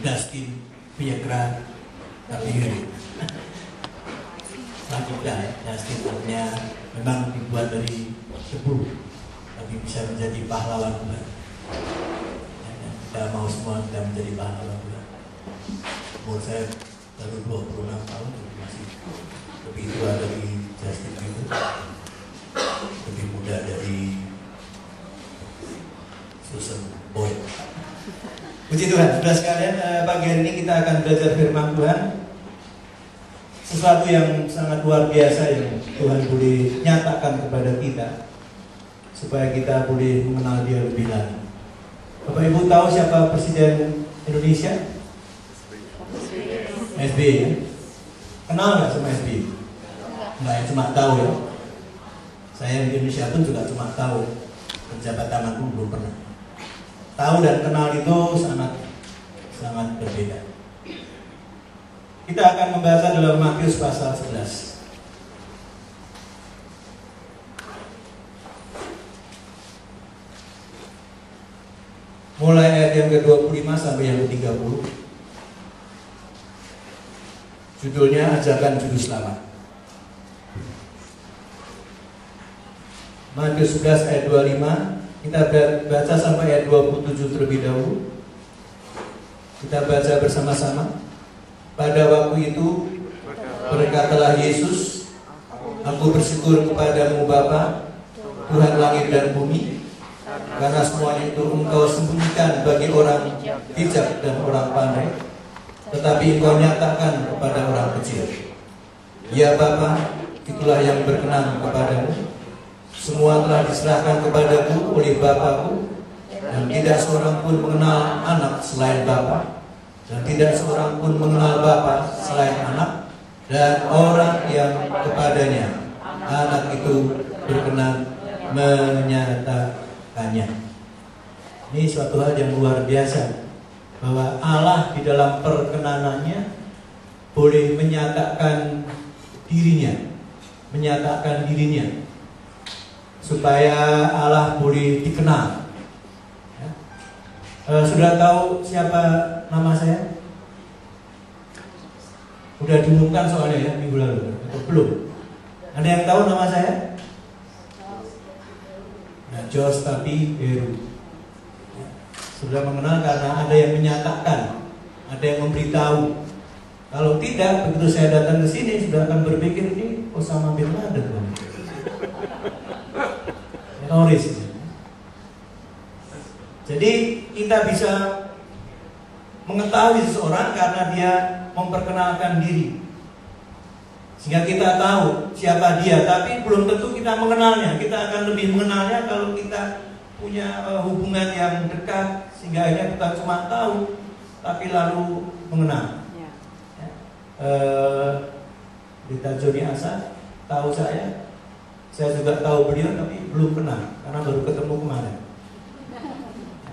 Dustin Viagra tapi lanjutlah ya. Dustin artinya memang dibuat dari debu tapi bisa menjadi pahlawan Tuhan. Kita mau semua kita menjadi pahlawan Tuhan. Umur saya baru 26 tahun, masih lebih tua dari Justin itu, lebih muda dari Susan Boyd. Puji Tuhan, saudara sekalian, pagi hari ini kita akan belajar firman Tuhan. Sesuatu yang sangat luar biasa yang Tuhan boleh nyatakan kepada kita supaya kita boleh mengenal Dia lebih lagi. Bapak Ibu tahu siapa Presiden Indonesia? SBY ya? Kenal nggak sama SBY? Enggak ya, cuma tahu ya. Saya di Indonesia pun juga cuma tahu, penjabat taman pun belum pernah. Tahu dan kenal itu sangat berbeda. Kita akan membaca dalam Matius pasal 11. Mulai ayat yang ke-25 sampai yang ke-30. Judulnya Ajakan Juru Selamat. Matius 11 ayat 25. Kita baca sampai ayat 27 terlebih dahulu. Kita baca bersama-sama. Pada waktu itu berkatalah Yesus, aku bersyukur kepadamu Bapa, Tuhan langit dan bumi, karena semuanya itu Engkau sembunyikan bagi orang bijak dan orang pandai, tetapi Engkau nyatakan kepada orang kecil. Ya Bapa, itulah yang berkenan kepadamu. Semua telah diserahkan kepadaku oleh Bapakku, dan tidak seorang pun mengenal anak selain Bapa, dan tidak seorang pun mengenal Bapa selain anak, dan orang yang kepadanya anak itu berkenan menyatakannya. Ini suatu hal yang luar biasa, bahwa Allah di dalam perkenanannya boleh menyatakan dirinya, supaya Allah boleh dikenal. Ya. Sudah tahu siapa nama saya? Sudah diumumkan soalnya ya minggu lalu atau belum? Ada yang tahu nama saya? Nah, Jos tapi Heru. Sudah mengenal karena ada yang menyatakan, ada yang memberitahu. Kalau tidak, begitu saya datang ke sini sudah akan berpikir ini Osama bin Laden. Teroris. Jadi kita bisa mengetahui seseorang karena dia memperkenalkan diri, sehingga kita tahu siapa dia. Tapi belum tentu kita mengenalnya. Kita akan lebih mengenalnya kalau kita punya hubungan yang dekat, sehingga akhirnya kita cuma tahu tapi lalu mengenal. Dita Joni Asa tahu saya juga tahu beliau tapi belum kenal karena baru ketemu kemarin.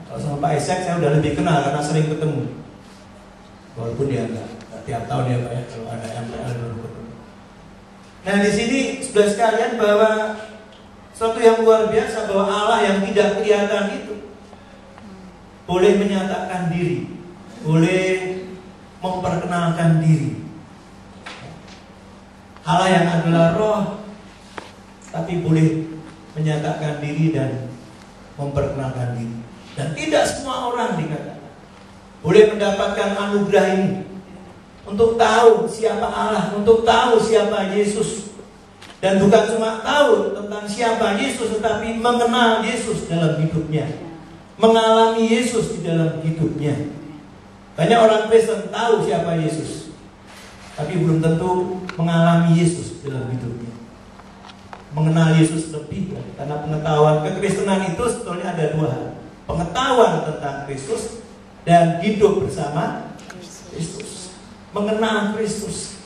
Kalau sama Pak Isaac saya udah lebih kenal karena sering ketemu, walaupun dia enggak tiap tahun ya Pak ya, kalau ada MPL baru ketemu. Nah di sini sudah sekalian bahwa suatu yang luar biasa, bahwa Allah yang tidak kelihatan itu boleh menyatakan diri, boleh memperkenalkan diri. Allah yang adalah roh tapi boleh menyatakan diri dan memperkenalkan diri. Dan tidak semua orang dikatakan boleh mendapatkan anugerah ini, untuk tahu siapa Allah, untuk tahu siapa Yesus. Dan bukan cuma tahu tentang siapa Yesus, tetapi mengenal Yesus dalam hidupnya, mengalami Yesus di dalam hidupnya. Banyak orang Kristen tahu siapa Yesus, tapi belum tentu mengalami Yesus dalam hidupnya, mengenal Yesus lebih. Karena pengetahuan kekristenan itu sebetulnya ada dua hal: pengetahuan tentang Kristus dan hidup bersama Kristus. Mengenal Kristus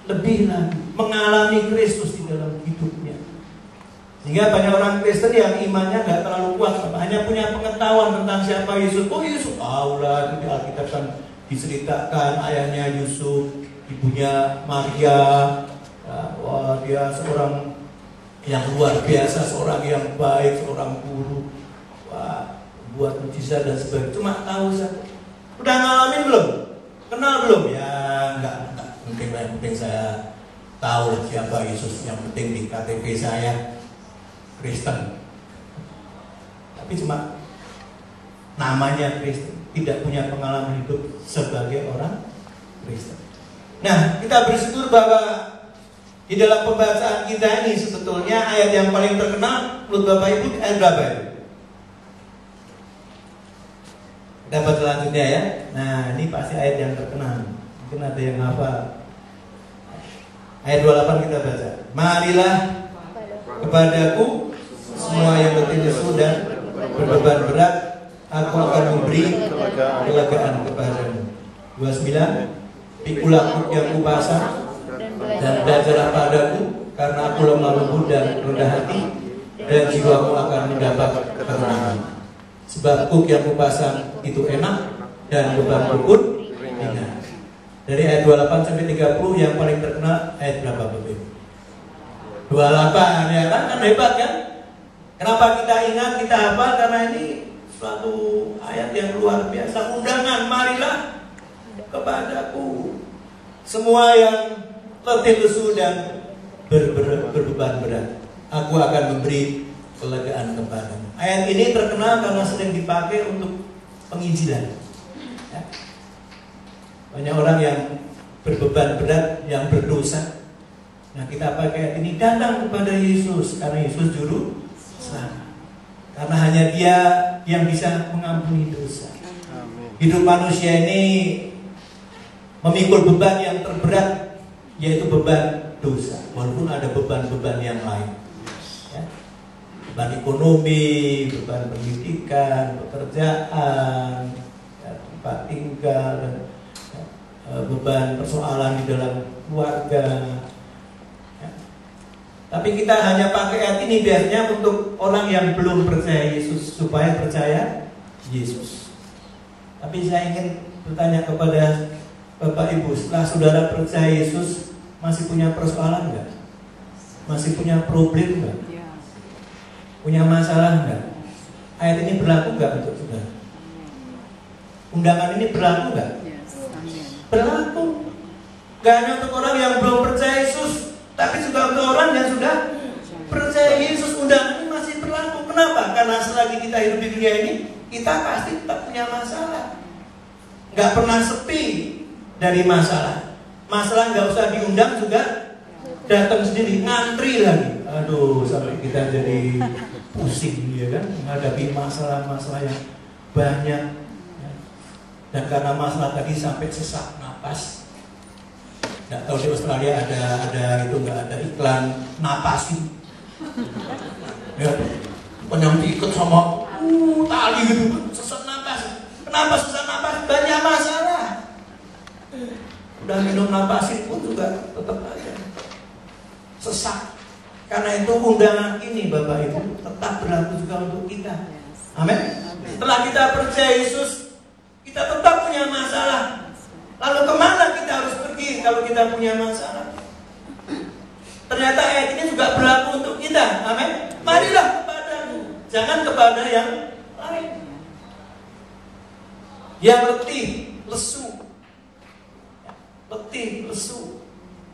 lebih lagi, mengalami Kristus di dalam hidupnya. Sehingga banyak orang Kristen yang imannya nggak terlalu kuat, hanya punya pengetahuan tentang siapa Yesus. Oh Yesus, tahu lah, itu di Alkitab kan diceritakan ayahnya Yusuf, ibunya Maria. Wah, dia seorang yang luar biasa, seorang yang baik, seorang guru. Wah, buat mujizat dan sebagainya. Cuma tahu saja. Udah ngalamin belum? yang penting saya tahu siapa Yesus, yang penting di KTP saya Kristen. Tapi cuma namanya Kristen, tidak punya pengalaman hidup sebagai orang Kristen. Nah, kita bersyukur bahwa di dalam pembacaan kita ini sebetulnya ayat yang paling terkenal menurut Bapak Ibu ayat berapa itu? Dapat selanjutnya ya. Nah, ini pasti ayat yang terkenal. Mungkin ada yang hafal. Ayat 28 kita baca. Marilah kepadaku semua yang letih lesu dan berbeban berat, aku akan memberi kelegaan kepadamu. 29. Pikulah yang kupasang dan belajarlah padaku, karena aku lemah lembut dan rendah hati, dan jiwamu akan mendapat ketenangan. Sebab kuk yang kupasang itu enak dan bebanku pun ringan. Dari ayat 28 sampai 30 yang paling terkenal ayat berapa Bapak? 28 ya kan hebat kan? Kenapa kita ingat, kita hafal? Karena ini suatu ayat yang luar biasa. Undangan, marilah kepadaku semua yang letih lesu dan berbeban berat, aku akan memberi kelegaan kepadamu. Ayat ini terkenal karena sering dipakai untuk penginjilan ya. Banyak orang yang berbeban berat, yang berdosa. Nah, kita pakai ayat ini, datang kepada Yesus, karena Yesus juru selamat. Karena hanya Dia yang bisa mengampuni dosa. Hidup manusia ini memikul beban yang terberat, yaitu beban dosa. Walaupun ada beban-beban yang lain ya. Beban ekonomi, beban pendidikan, pekerjaan ya, tempat tinggal dan beban persoalan di dalam keluarga ya. Tapi kita hanya pakai ayat ini biasanya untuk orang yang belum percaya Yesus, supaya percaya Yesus. Tapi saya ingin bertanya kepada Bapak Ibu, setelah saudara percaya Yesus, masih punya persoalan enggak? Masih punya problem enggak? Punya masalah enggak? Ayat ini berlaku enggak untuk saudara? Undangan ini berlaku enggak? Berlaku. Gak hanya untuk orang yang belum percaya Yesus, tapi juga untuk orang yang sudah percaya Yesus. Undangan ini masih berlaku. Kenapa? Karena selagi kita hidup di dunia ini, kita pasti tetap punya masalah. Gak pernah sepi dari masalah. Masalah nggak usah diundang juga datang sendiri, ngantri lagi. Aduh, sampai kita jadi pusing ya kan, menghadapi masalah-masalah yang banyak ya. Dan karena masalah tadi sampai sesak napas. Nggak tahu di Australia ada itu nggak, ada iklan napasi ya, penyam diikat sama tali gitu, sesak napas. Kenapa sesak napas? Banyak masalah. Udah minum napasin pun juga tetap aja sesak. Karena itu undangan ini Bapak Ibu tetap berlaku juga untuk kita. Amin. Setelah kita percaya Yesus, kita tetap punya masalah. Lalu kemana kita harus pergi kalau kita punya masalah? Ternyata ayat ini juga berlaku untuk kita. Amin. Marilah kepadaku, jangan kepada yang lain. Yang letih, lesu. Letih, lesu.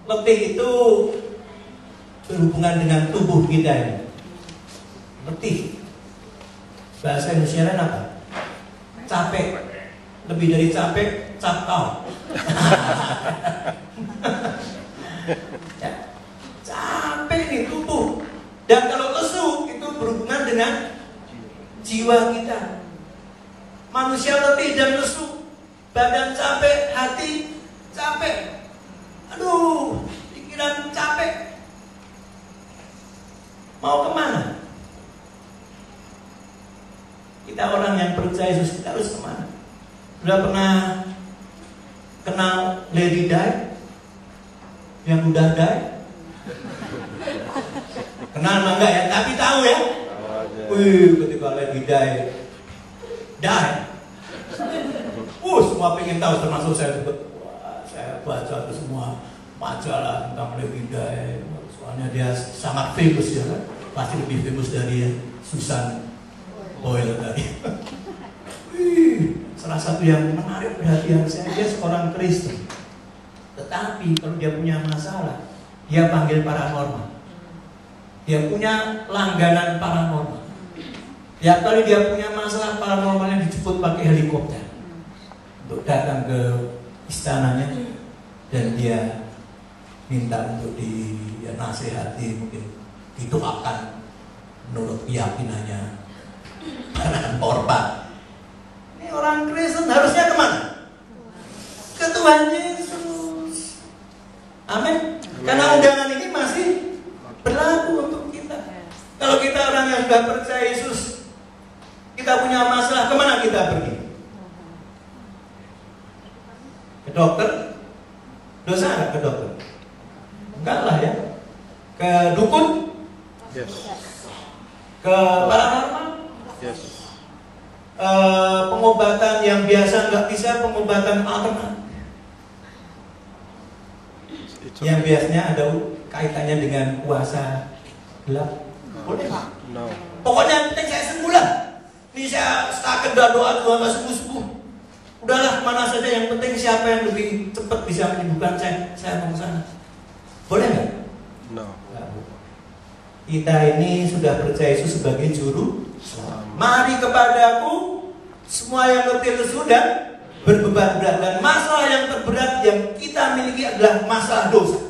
Letih itu berhubungan dengan tubuh kita ini. Letih. Bahasa Indonesia apa? Capek. Lebih dari capek, capkau. Ya. Capek nih tubuh. Dan kalau lesu itu berhubungan dengan jiwa kita. Manusia letih dan lesu. Badan capek, hati capek. Aduh, pikiran capek. Mau kemana? Kita orang yang percaya Yesus, kita harus kemana? Sudah pernah kenal Lady Di? Yang udah die? Kenal mah enggak ya? Tapi tahu ya? Ketika Lady Di die, semua pengen tahu, termasuk saya juga. Saya baca itu semua majalah tentang Lady Di. Soalnya dia sangat famous ya kan? Pasti lebih famous dari Susan Boyle tadi. Salah satu yang menarik perhatian saya, dia seorang Kristen, Tetapi kalau dia punya masalah, dia panggil paranormal. Dia punya langganan paranormal. Tiap kali dia punya masalah, paranormalnya dijemput pakai helikopter untuk datang ke istananya, dan dia minta untuk dinasehati, mungkin didoakan menurut keyakinannya para korban. Ini orang Kristen harusnya kemana? Ke Tuhan Yesus. Amin. Karena undangan ini masih berlaku untuk kita. Kalau kita orang yang sudah percaya Yesus, kita punya masalah, kemana kita pergi? Ke dokter? Dosa nggak ke dokter? Enggak lah ya. Ke dukun? Yes. Ke paranormal? Yes. Pengobatan yang biasa nggak bisa, pengobatan alternatif. Yang biasanya ada kaitannya dengan kuasa gelap. Boleh nggak? No. Pokoknya yang penting saya sembuh lah. Ini saya setakat doa Tuhan nggak sembuh. Udahlah, mana saja, yang penting siapa yang lebih cepat bisa menyembuhkan saya mau ke sana. Boleh nggak? No. Kita ini sudah percaya Yesus sebagai juru. Mari kepadaku semua yang letih lesu dan berbeban berat. Dan masalah yang terberat yang kita miliki adalah masalah dosa.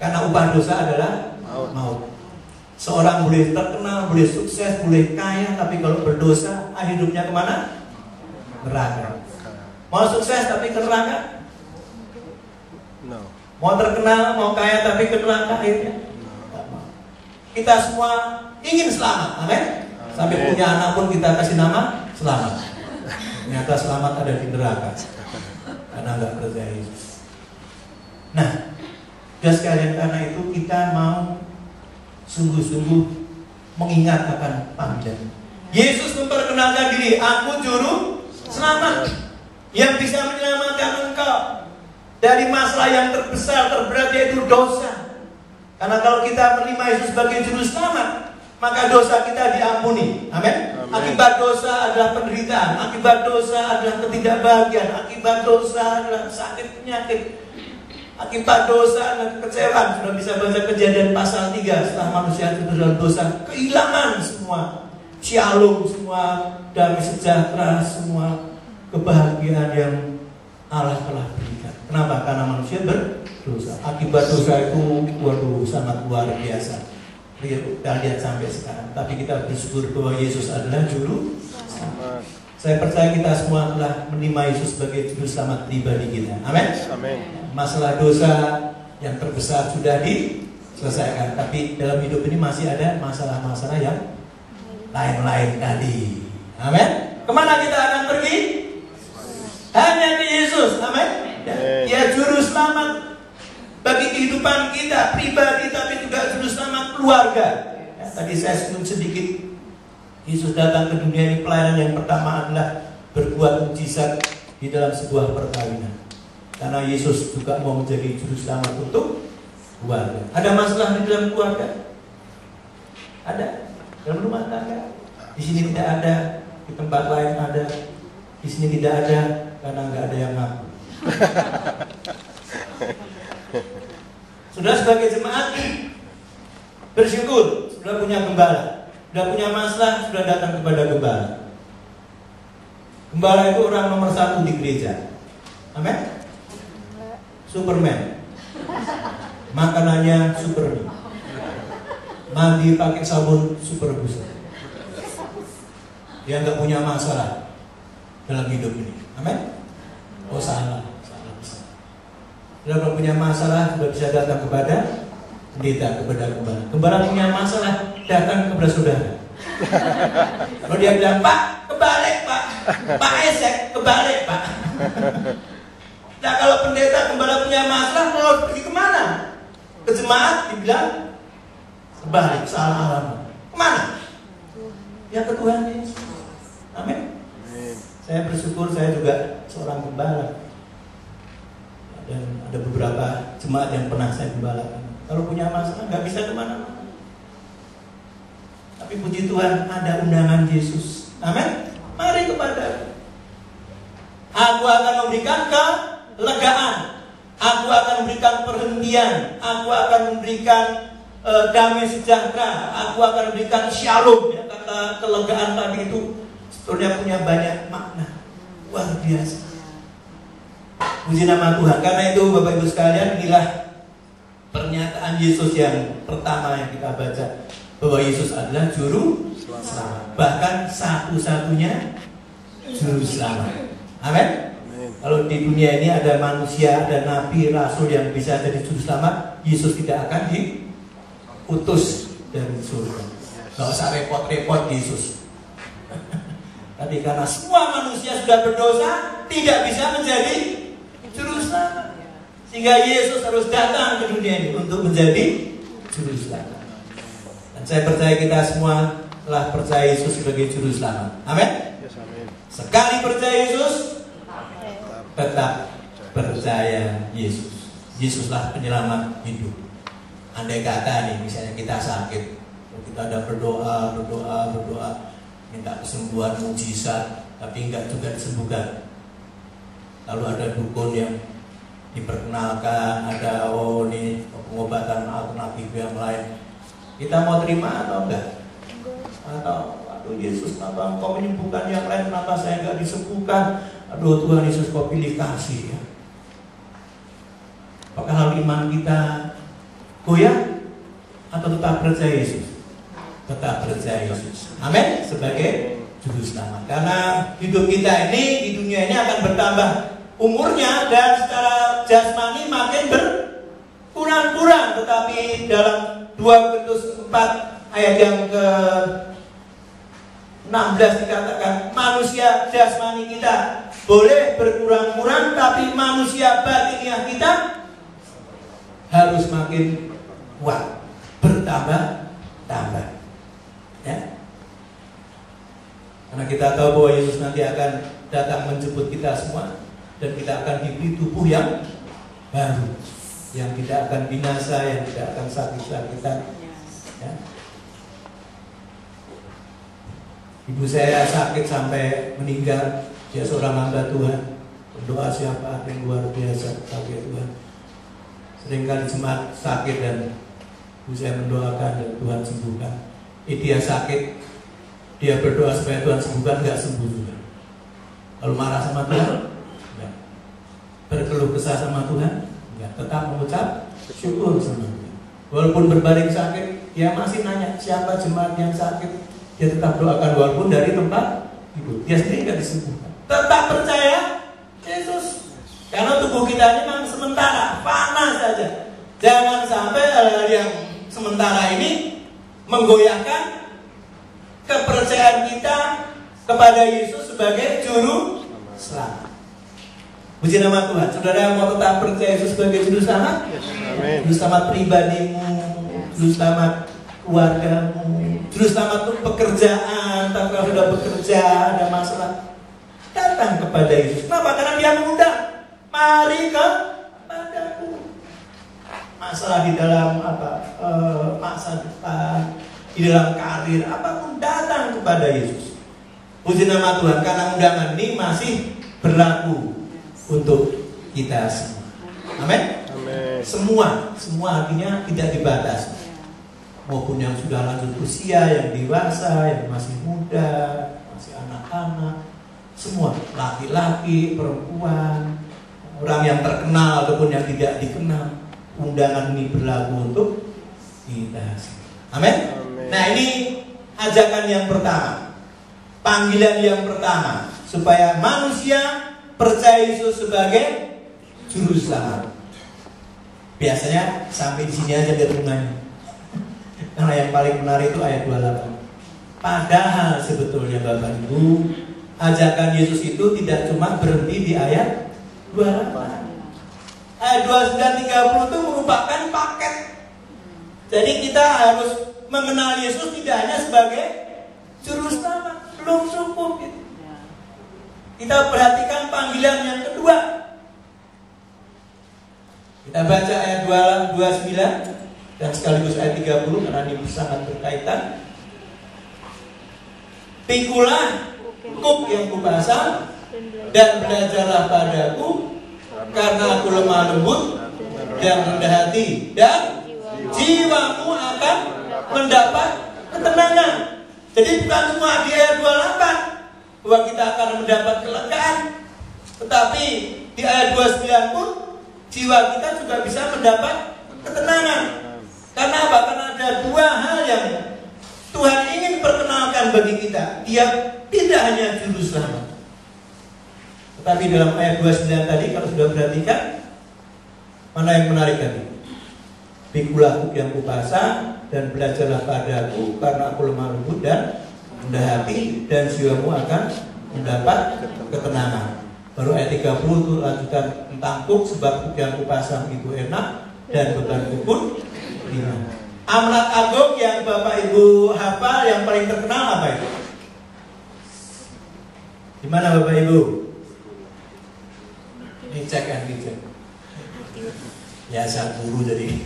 Karena upah dosa adalah maut. Seorang boleh terkenal, boleh sukses, boleh kaya, tapi kalau berdosa, hidupnya kemana? Neraka. Mau sukses tapi ke neraka? No. Mau terkenal, mau kaya tapi ke neraka akhirnya? Kita semua ingin selamat, amin? Sampai punya anak pun kita kasih nama selamat. Ternyata selamat ada di neraka karena nggak percaya Yesus. Nah, sudah sekalian, karena itu kita mau sungguh-sungguh mengingat akan panggilan. Yesus memperkenalkan diri, aku juru selamat yang bisa menyelamatkan engkau dari masalah yang terbesar, terberat, yaitu dosa. Karena kalau kita menerima Yesus sebagai juru selamat, maka dosa kita diampuni. Amin. Akibat dosa adalah penderitaan, akibat dosa adalah ketidakbahagiaan, akibat dosa adalah sakit penyakit, akibat dosa adalah kekecewaan. Sudah bisa baca Kejadian pasal 3, setelah manusia itu dalam dosa, kehilangan semua shalom, semua damai sejahtera, semua kebahagiaan yang Allah telah berikan. Kenapa? Karena manusia berdosa. Akibat dosa itu, waduh, sangat luar biasa. Kita lihat sampai sekarang. Tapi kita bersyukur bahwa Yesus adalah juru selamat. Saya percaya kita semua telah menerima Yesus sebagai juru selamat pribadi kita. Amin. Amin. Masalah dosa yang terbesar sudah diselesaikan. Tapi dalam hidup ini masih ada masalah-masalah yang lain-lain tadi. Amin. Kemana kita akan pergi? Hanya ke Yesus. Amin. Dia juru selamat bagi kehidupan kita pribadi, tapi juga juru selamat keluarga. Ya, tadi saya sebut sedikit. Yesus datang ke dunia ini, pelayanan yang pertama adalah berbuat mukjizat di dalam sebuah perkawinan. Karena Yesus juga mau menjadi juru selamat untuk keluarga. Ada masalah di dalam keluarga? Ada. Dalam rumah tangga? Di sini tidak ada, di tempat lain ada. Di sini tidak ada karena nggak ada yang ngaku. Sudah sebagai jemaat bersyukur, sudah punya gembala, sudah punya masalah, sudah datang kepada gembala. Gembala itu orang nomor 1 di gereja. Amin. Superman. Makanannya Superman. Mandi pakai sabun Super Booster. Dia nggak punya masalah dalam hidup ini. Amin. Oh salah. Sudah punya masalah, sudah bisa datang kepada pendeta, kepada gembala. Gembala punya masalah, datang kepada saudara. Kalau dia bilang, Pak, kebalik Pak, Pak Esek, kebalik Pak. Nah kalau pendeta gembala punya masalah, kalau pergi kemana? Ke jemaat, dibilang kebalik, salah alamat. Kemana? Ya ke Tuhan Yesus. Amin. Saya bersyukur saya juga seorang gembala. Dan ada beberapa jemaat yang pernah saya gembalakan. Kalau punya masalah nggak bisa kemana-mana. Tapi puji Tuhan ada undangan Yesus. Amin. Mari kepada Aku akan memberikan kelegaan. Aku akan memberikan perhentian. Aku akan memberikan damai sejahtera. Aku akan memberikan shalom. Ya, kata kelegaan tadi itu sebetulnya punya banyak makna. Luar biasa. Puji nama Tuhan. Karena itu Bapak Ibu sekalian, inilah pernyataan Yesus yang pertama yang kita baca, bahwa Yesus adalah juru selamat. Bahkan satu-satunya juru selamat. Amin. Kalau di dunia ini ada manusia, ada nabi, rasul yang bisa jadi juru selamat, Yesus tidak akan diutus dari surga. Gak usah repot-repot Yesus. Tapi karena semua manusia sudah berdosa, tidak bisa menjadi juru selamat. Sehingga Yesus harus datang ke dunia ini untuk menjadi juru selamat. Dan saya percaya kita semua telah percaya Yesus sebagai juru selamat. Amin. Sekali percaya Yesus, tetap percaya Yesus. Yesuslah penyelamat hidup. Andai kata nih, misalnya kita sakit, kita ada berdoa, minta kesembuhan mujizat, tapi enggak juga disembuhkan. Lalu ada dukun yang diperkenalkan, ada pengobatan alternatif yang lain. Kita mau terima atau enggak? Atau aduh Yesus, kenapa engkau menyembuhkan yang lain, kenapa saya enggak disembuhkan? Aduh Tuhan Yesus, kau pilih kasih ya. Apakah hal iman kita goyah atau tetap percaya Yesus? Tetap percaya Yesus. Amin. Sebagai juru selamat. Karena hidup kita ini di dunia ini akan bertambah umurnya dan secara jasmani makin berkurang-kurang. Tetapi dalam 2 Korintus 4 ayat yang ke 16 dikatakan, manusia jasmani kita boleh berkurang-kurang, tapi manusia batiniah kita harus makin kuat, bertambah-tambah. Ya. Karena kita tahu bahwa Yesus nanti akan datang menjemput kita semua, dan kita akan diberi tubuh yang baru, yang tidak akan binasa, yang tidak akan sakit-sakitan. Ya. Ibu saya sakit sampai meninggal. Dia seorang hamba Tuhan. Berdoa siapa yang luar biasa pakai Tuhan. Seringkali jemaat sakit dan ibu saya mendoakan dan Tuhan sembuhkan. Dia sakit, dia berdoa supaya Tuhan sembuhkan, nggak sembuh juga. Lalu marah sama Tuhan? Enggak. Berkeluh kesah sama Tuhan? Enggak. Tetap mengucap syukur sama Tuhan. Walaupun berbalik sakit, dia masih nanya siapa jemaat yang sakit. Dia tetap doakan walaupun dari tempat ibu. Dia sendiri nggak disembuhkan. Tetap percaya Yesus. Karena tubuh kita ini memang sementara, fana saja. Jangan sampai hal-hal yang sementara ini menggoyahkan kepercayaan kita kepada Yesus sebagai juru selamat. Puji nama Tuhan. Saudara mau tetap percaya Yesus sebagai juru selamat? Amin. Juru selamat pribadimu, juru selamat keluargamu, juru selamat untuk pekerjaan. Tapi kalau sudah bekerja ada masalah, datang kepada Yesus. Kenapa? Karena Dia mengundang. Mari kepadaku. Masalah di dalam masa depan, di dalam karir, apapun, datang kepada Yesus. Puji nama Tuhan, karena undangan ini masih berlaku untuk kita semua. Amin. Semua artinya tidak dibatasi. Maupun yang sudah lanjut usia, yang dewasa, yang masih muda, masih anak-anak, semua, laki-laki, perempuan, orang yang terkenal ataupun yang tidak dikenal, undangan ini berlaku untuk kita. Amin. Nah, ini ajakan yang pertama, panggilan yang pertama, supaya manusia percaya Yesus sebagai juru selamat. Biasanya sampai di sini aja renungannya. Karena yang paling menarik itu ayat 28. Padahal sebetulnya Bapak Ibu, ajakan Yesus itu tidak cuma berhenti di ayat 28. Ayat 29-30 itu merupakan paket. Jadi kita harus mengenal Yesus tidak hanya sebagai juru selamat, belum cukup gitu. Kita perhatikan panggilan yang kedua. Kita baca ayat 29 dan sekaligus ayat 30 karena ini sangat berkaitan. Pikulah kuk yang kubasah dan belajarlah padaku, karena aku lemah lembut dan rendah hati, dan jiwamu akan mendapat ketenangan. Jadi bukan cuma di ayat 28 bahwa kita akan mendapat kelegaan, tetapi di ayat 29 pun jiwa kita juga bisa mendapat ketenangan. Karena apa? Karena ada dua hal yang Tuhan ingin perkenalkan bagi kita. Dia tidak hanya juru selamat, tetapi dalam ayat 29 tadi, kalau sudah perhatikan, mana yang menarik tadi? Pikulah kuk yang kupasang dan belajarlah padaku, karena aku lemah lembut dan rendah hati, dan jiwamu akan mendapat ketenangan. Baru ayat 30 itu lanjutan tentang kuk, sebab kuk yang kupasang itu enak dan bebanku pun ringan. Amanat agung yang Bapak Ibu hafal yang paling terkenal apa itu? Di mana Bapak Ibu? Ini cek kan, dicek. Ya saya guru jadi.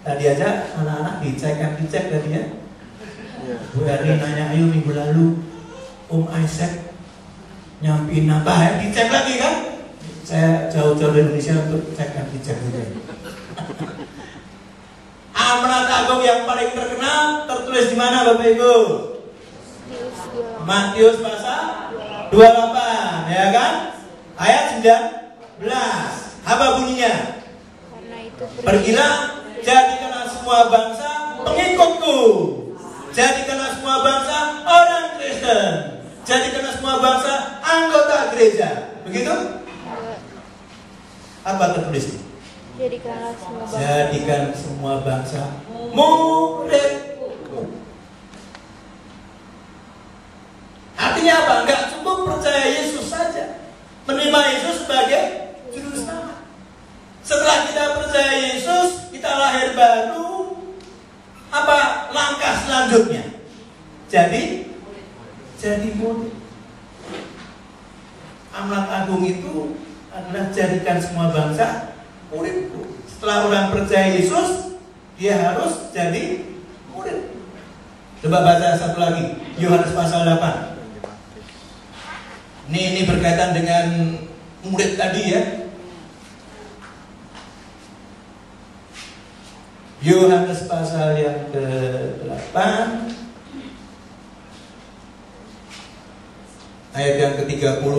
Tadi aja anak-anak dicek tadi ya. Bu Erni nanya, ayo minggu lalu Om Isaac nyampiin apa ya? Dicek lagi kan? Saya jauh-jauh dari Indonesia untuk dicek juga. Amanat agung yang paling terkenal tertulis di mana Bapak Ibu? Matius pasal 28, ya kan? Ayat 19. Apa bunyinya? Pergilah, jadikanlah semua bangsa pengikutku. Jadikanlah semua bangsa orang Kristen. Jadikanlah semua bangsa anggota gereja. Begitu? Apa tertulis? Jadikan semua bangsa muridku. Artinya apa? Enggak cukup percaya Yesus saja, menerima Yesus sebagai juru selamat. Setelah kita percaya Yesus, kita lahir baru. Apa langkah selanjutnya? Jadi murid. Amanat agung itu adalah jadikan semua bangsa muridku. Setelah orang percaya Yesus, dia harus jadi murid. Coba baca satu lagi, Yohanes pasal 8. Ini berkaitan dengan murid tadi ya. Yohanes pasal yang ke-8 ayat yang ke-30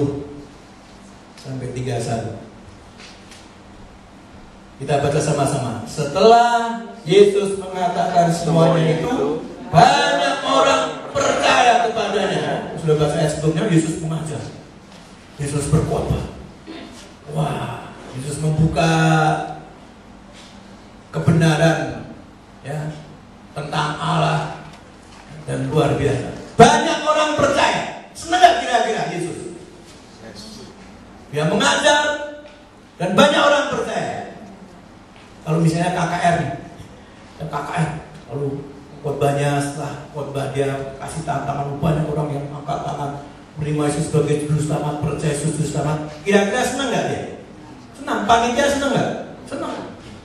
sampai 31. Kita baca sama-sama. Setelah Yesus mengatakan semuanya itu, banyak orang percaya kepadanya. Sudah baca ayat sebelumnya, Yesus mengajar, Yesus berkhotbah. Wah, Yesus membuka kebenaran ya tentang Allah, dan luar biasa. Banyak orang percaya. Senang gak kira-kira Yesus? Dia mengajar dan banyak orang percaya. Kalau misalnya KKR nih, lalu khotbahnya, setelah khotbah dia kasih tantangan, banyak orang yang angkat tangan menerima Yesus sebagai juru selamat, percaya Yesus juru selamat. Kira-kira senang gak dia? Senang. Panitia senang gak? Senang.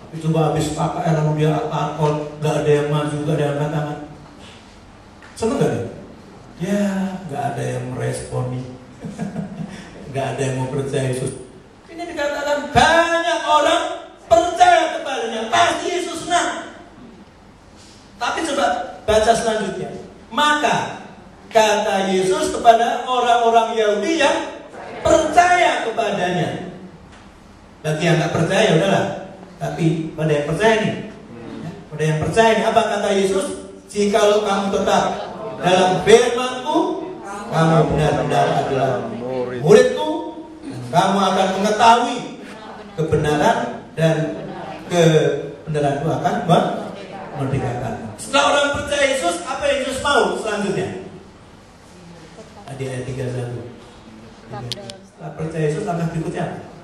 Tapi coba habis KKR lalu dia alkohol, gak ada yang maju, gak ada yang angkat tangan. Senang gak dia? Ya, gak ada yang meresponi. Gak ada yang mau percaya Yesus. Ini dikatakan banyak orang percaya kepadanya, pasti Yesus senang. Tapi coba baca selanjutnya. Maka kata Yesus kepada orang-orang Yahudi yang percaya kepadanya. Bagi yang tak percaya udahlah. Tapi pada yang percaya nih, pada yang percaya nih, apa kata Yesus? Jikalau kamu tetap dalam firman-Ku, kamu benar-benar adalah murid-Ku, dan kamu akan mengetahui kebenaran, dan kebenaran itu akan memerdekakan. Setelah orang percaya Yesus, apa yang Yesus mau selanjutnya? Di ayat 31. Setelah percaya Yesus, langkah berikutnya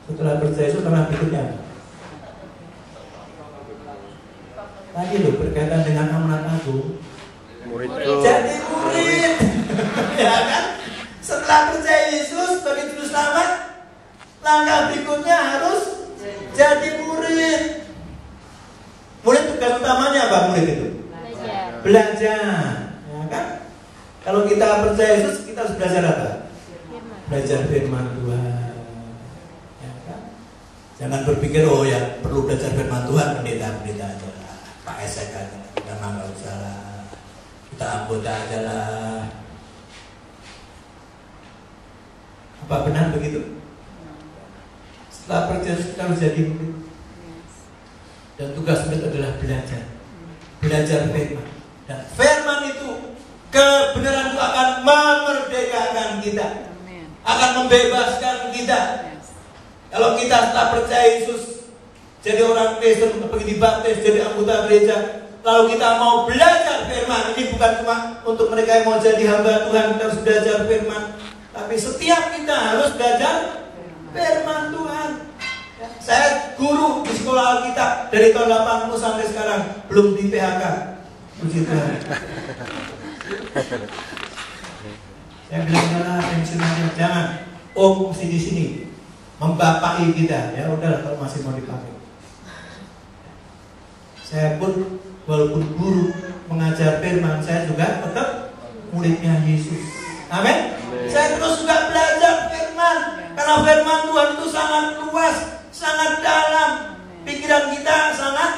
setelah percaya Yesus, langkah berikutnya tadi loh, berkaitan dengan amanat agung, jadi murid. Ya kan? Setelah percaya Yesus sebagai juru selamat, langkah berikutnya harus jadi murid. Murid tugas utamanya apa murid itu? Belajar. Ya kan? Kalau kita percaya Yesus, kita harus belajar apa? Belajar firman Tuhan. Ya kan? Jangan berpikir, oh ya perlu belajar firman Tuhan pendeta aja lah, Pak Esek aja, kita nggak usah lah, kita anggota aja lah. Apa benar begitu? Setelah percaya kita harus jadi murid. Dan tugas murid adalah belajar firman. Dan firman itu, kebenaran itu akan memerdekakan kita, akan membebaskan kita. Kalau kita setelah percaya Yesus, jadi orang Kristen, pergi dibaptis, jadi anggota gereja, lalu kita mau belajar firman, ini bukan cuma untuk mereka yang mau jadi hamba Tuhan, kita harus belajar firman, tapi setiap kita harus belajar firman Tuhan. Saya guru di sekolah Alkitab dari tahun 80 sampai sekarang, belum di PHK. Puji Tuhan. Saya bilang jangan pensiunnya, jangan. Om mesti di sini membapai kita. Ya udah, kalau masih mau dipakai. Saya pun walaupun guru mengajar firman, saya juga tetap muridnya Yesus. Amin. Saya terus juga belajar firman, karena firman Tuhan itu sangat luas, sangat dalam. Pikiran kita sangat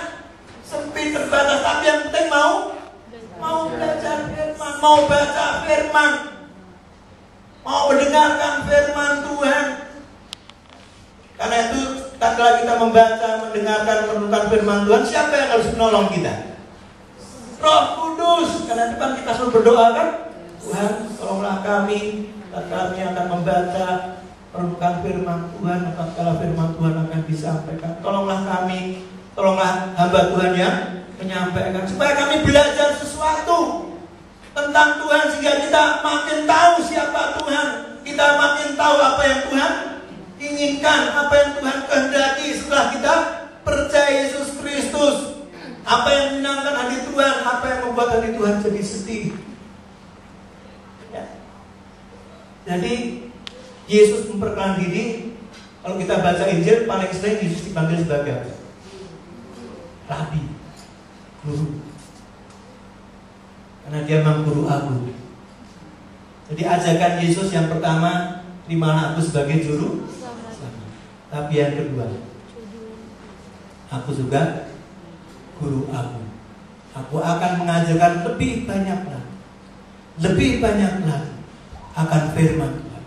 sempit, terbatas, tapi yang penting mau belajar firman, mau baca firman, mau mendengarkan firman Tuhan. Karena itu tatkala kita membaca, mendengarkan, merenungkan firman Tuhan, siapa yang harus menolong kita? Roh Kudus. Karena itu kan kita selalu berdoa kan, Tuhan tolonglah kami tatkala kami akan membaca, merenungkan firman Tuhan, tatkala firman Tuhan akan disampaikan, tolonglah kami, tolonglah hamba Tuhan yang menyampaikan, supaya kami belajar sesuatu tentang Tuhan, sehingga kita makin tahu siapa Tuhan, kita makin tahu apa yang Tuhan inginkan, apa yang Tuhan kehendaki setelah kita percaya Yesus Kristus, apa yang menyenangkan hati Tuhan, apa yang membuat hati Tuhan jadi sedih. Ya. Jadi Yesus memperkenalkan diri. Kalau kita baca Injil, paling sering Yesus dipanggil sebagai Rabi, guru. Karena dia memang guru aku. Jadi ajakan Yesus yang pertama, terimalah aku sebagai juru selamat. Tapi yang kedua, aku juga guru aku. Aku akan mengajarkan lebih banyak lagi akan firman Tuhan,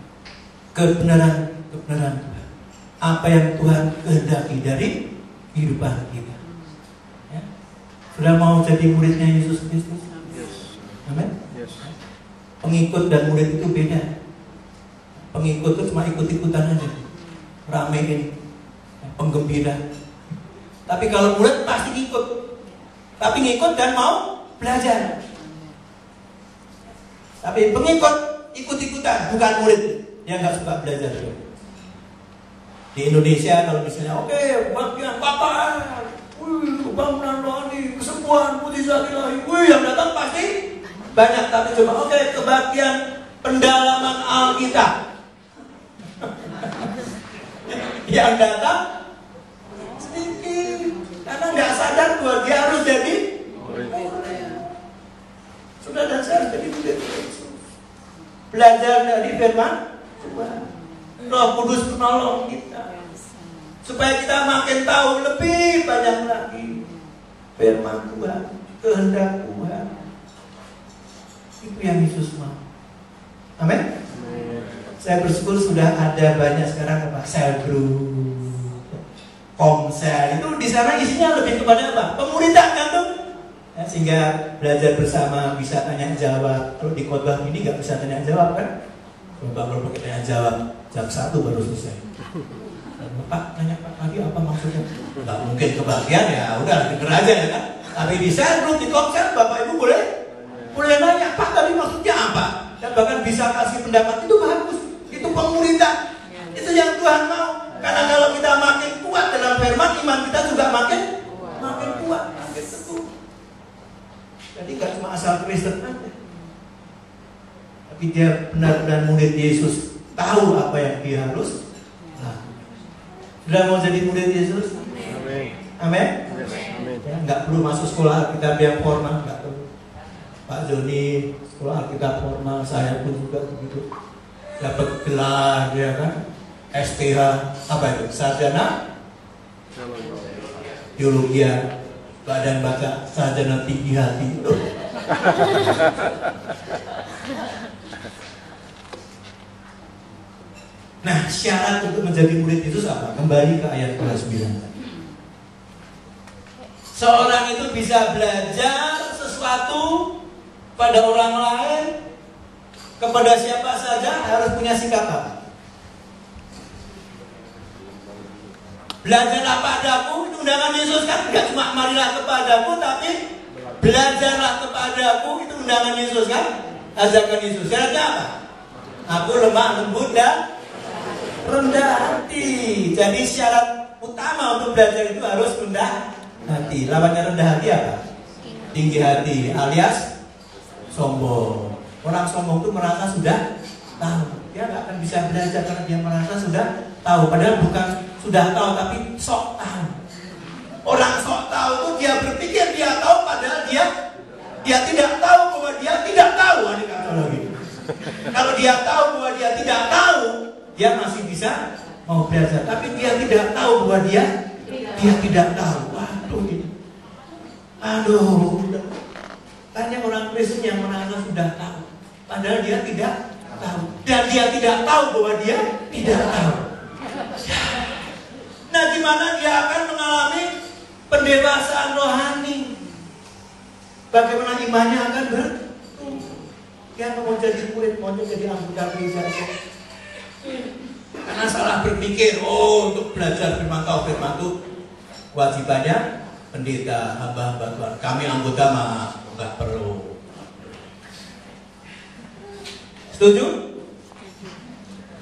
kebenaran Tuhan, apa yang Tuhan kehendaki dari kehidupan kita. Ya. Sudah mau jadi muridnya Yesus Kristus? Amin. Yes. Pengikut dan murid itu beda. Pengikut itu cuma ikut-ikutan aja, ramein, penggembira. Tapi kalau murid pasti ikut, tapi ngikut dan mau belajar. Tapi pengikut ikut-ikutan, bukan murid, dia nggak suka belajar. Di Indonesia kalau misalnya, oke, bagian Bapak, bangunan rohani, kesembuhan, mujizat ilahi, yang datang pasti banyak, tapi coba kebagian pendalaman Alkitab yang datang sedikit, karena nggak sadar bahwa dia harus jadi murid. Sudah, dan saya harus jadi murid. Belajar dari firman Tuhan. Roh Kudus menolong kita supaya kita makin tahu lebih banyak lagi firman Tuhan, kehendak Tuhan. Itu yang Yesus mau. Amin. Saya bersyukur sudah ada banyak sekarang sel group, komsel. Itu di sana isinya lebih kepada apa? Pemuridan kan tuh. Ya, sehingga belajar bersama, bisa tanya jawab. Kalau di khotbah ini nggak bisa tanya jawab kan? Kalau pakai tanya jawab jam 1 baru selesai. Pak tanya Pak tadi apa maksudnya? Nggak mungkin kebagian, ya udah denger aja ya kan. Tapi di sel group, di komsel, Bapak Ibu boleh nanya, Pak tadi maksudnya apa? Dan bahkan bisa kasih pendapat, itu bagus. Itu pemuridan. Itu yang Tuhan mau. Karena kalau kita makin kuat dalam firman, iman kita juga makin kuat, makin teguh. Jadi gak cuma asal Kristen aja, tapi dia benar-benar murid Yesus, tahu apa yang dia harus lakukan. Sudah mau jadi murid Yesus? Amin. Ya, nggak perlu masuk sekolah kita yang formal, nggak perlu. Pak Joni Sekolah Alkitab formal, saya pun juga begitu. Dapat gelar, ya kan? STH, apa itu? Sarjana Teologi, badan baca sarjana tinggi hati. Nah, syarat untuk menjadi murid Yesus apa? Kembali ke ayat 29. Seorang itu bisa belajar sesuatu pada orang lain, kepada siapa saja, harus punya sikap apa? Belajarlah padaku, itu undangan Yesus kan? Tidak cuma marilah kepadaku, tapi belajarlah kepadaku, itu undangan Yesus kan? Ajakan Yesus. Syaratnya apa? Aku lemah lembut dan rendah hati. Jadi syarat utama untuk belajar itu harus rendah hati. Lawannya rendah hati apa? Tinggi hati, alias sombong. Orang sombong itu merasa sudah tahu. Dia nggak akan bisa belajar karena dia merasa sudah tahu. Padahal bukan sudah tahu, tapi sok tahu. Orang sok tahu itu dia berpikir dia tahu, padahal dia tidak tahu bahwa dia tidak tahu. Kalau dia tahu bahwa dia tidak tahu, dia masih bisa mau belajar. Tapi dia tidak tahu bahwa dia tidak tahu. Aduh, banyak orang Kristen yang merasa sudah tahu, padahal dia tidak tahu. Dan dia tidak tahu bahwa dia tidak tahu. Nah, gimana dia akan mengalami pendewasaan rohani? Bagaimana imannya akan bertumbuh? Dia mau jadi murid, mau jadi anggota gereja. Karena salah berpikir, untuk belajar firman itu kewajibannya pendeta, hamba-hamba Tuhan. Kami anggota mah nggak perlu. Setuju?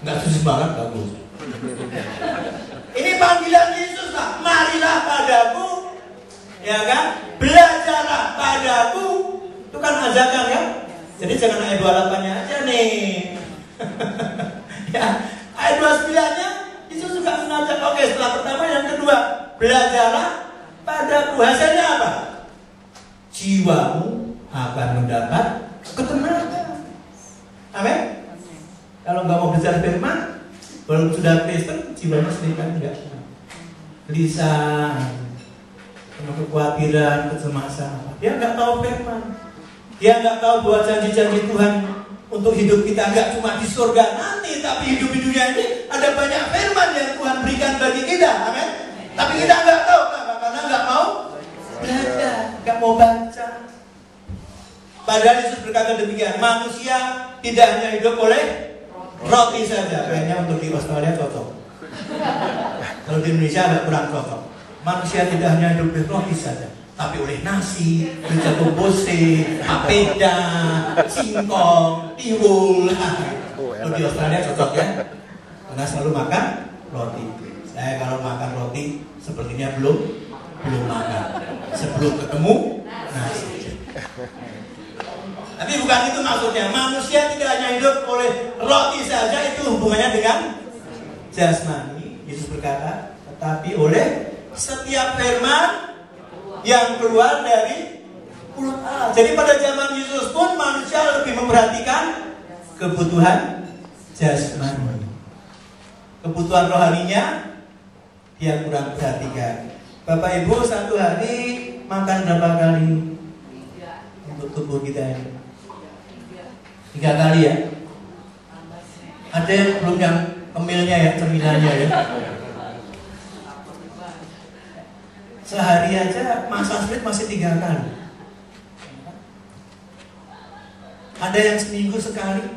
Nggak setuju banget, bagus. Ini panggilan Yesus lah. Marilah padaku, ya kan? Belajarlah padaku. Itu kan ajakan kan? Jadi jangan ayat 28-nya aja nih. Ya, ayat 29-nya Yesus juga mengajak. Oke, setelah pertama, yang kedua, belajarlah padaku. Hasilnya apa? Jiwamu akan mendapat ketenangan. Amin. Kalau nggak mau belajar firman, walaupun sudah Kristen, jiwanya sendiri kan tidak gelisah, penuh kekhawatiran, kecemasan. Dia nggak tahu firman. Dia nggak tahu bahwa janji-janji Tuhan untuk hidup kita nggak cuma di surga nanti, tapi hidup di dunia ini ada banyak firman yang Tuhan berikan bagi kita. Amin. Tapi kita nggak tahu karena nggak mau belajar, nggak mau baca. Padahal Yesus berkata demikian, manusia tidak hanya hidup oleh roti saja. Kayaknya untuk di Australia cocok. Kalau di Indonesia agak kurang cocok. Manusia tidak hanya hidup oleh roti saja, tapi oleh nasi, jagung bose, papeda, singkong, tiwul. Kalau di Australia cocok ya, karena selalu makan roti. Saya kalau makan roti sepertinya belum makan. Sebelum ketemu nasi. Tapi bukan itu maksudnya. Manusia tidak hanya hidup oleh roti saja, itu hubungannya dengan jasmani. Yesus berkata, tetapi oleh setiap firman yang keluar dari mulut Allah. Jadi pada zaman Yesus pun manusia lebih memperhatikan kebutuhan jasmani. Kebutuhan rohaninya dia kurang perhatikan. Bapak Ibu satu hari makan berapa kali untuk tubuh kita ini? 3 kali ya. Ada yang belum yang kemilnya ya, cemilannya ya. Sehari aja masa sulit masih 3 kali. Ada yang seminggu sekali.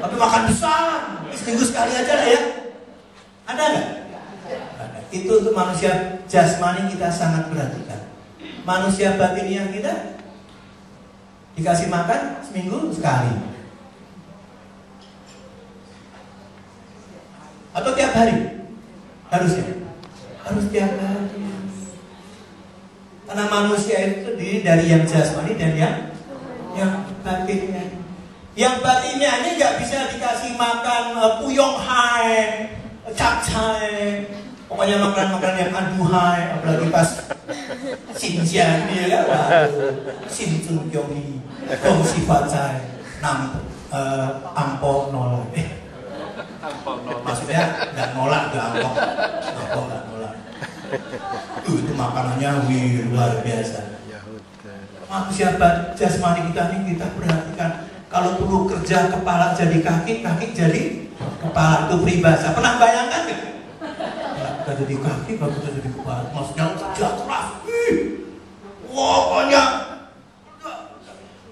Tapi makan besar, seminggu sekali aja lah ya. Ada nggak? Ada. Itu untuk manusia jasmani kita sangat perhatikan. Manusia batiniah kita dikasih makan seminggu sekali. Atau tiap hari? Harusnya. Harus tiap hari. Karena manusia itu terdiri dari yang jasmani dan yang batinnya. Yang batinnya ini nggak bisa dikasih makan puyong hai, capcay, Pokoknya makanan-makanan yang aduhai, apalagi pas Xinjiang ya kan, waduh, Xinjiang Yongi, Gong Sifat Cai, Ampok nolak. Maksudnya nggak nolak ke Ampok nggak nolak. Itu makanannya luar biasa. Manusia jasmani kita ini kita perhatikan. Kalau perlu kerja kepala jadi kaki, kaki jadi kepala, itu peribahasa. Pernah bayangkan nggak? Kita jadi kaki, kalau kita jadi kepala, maksudnya kerja keras. Pokoknya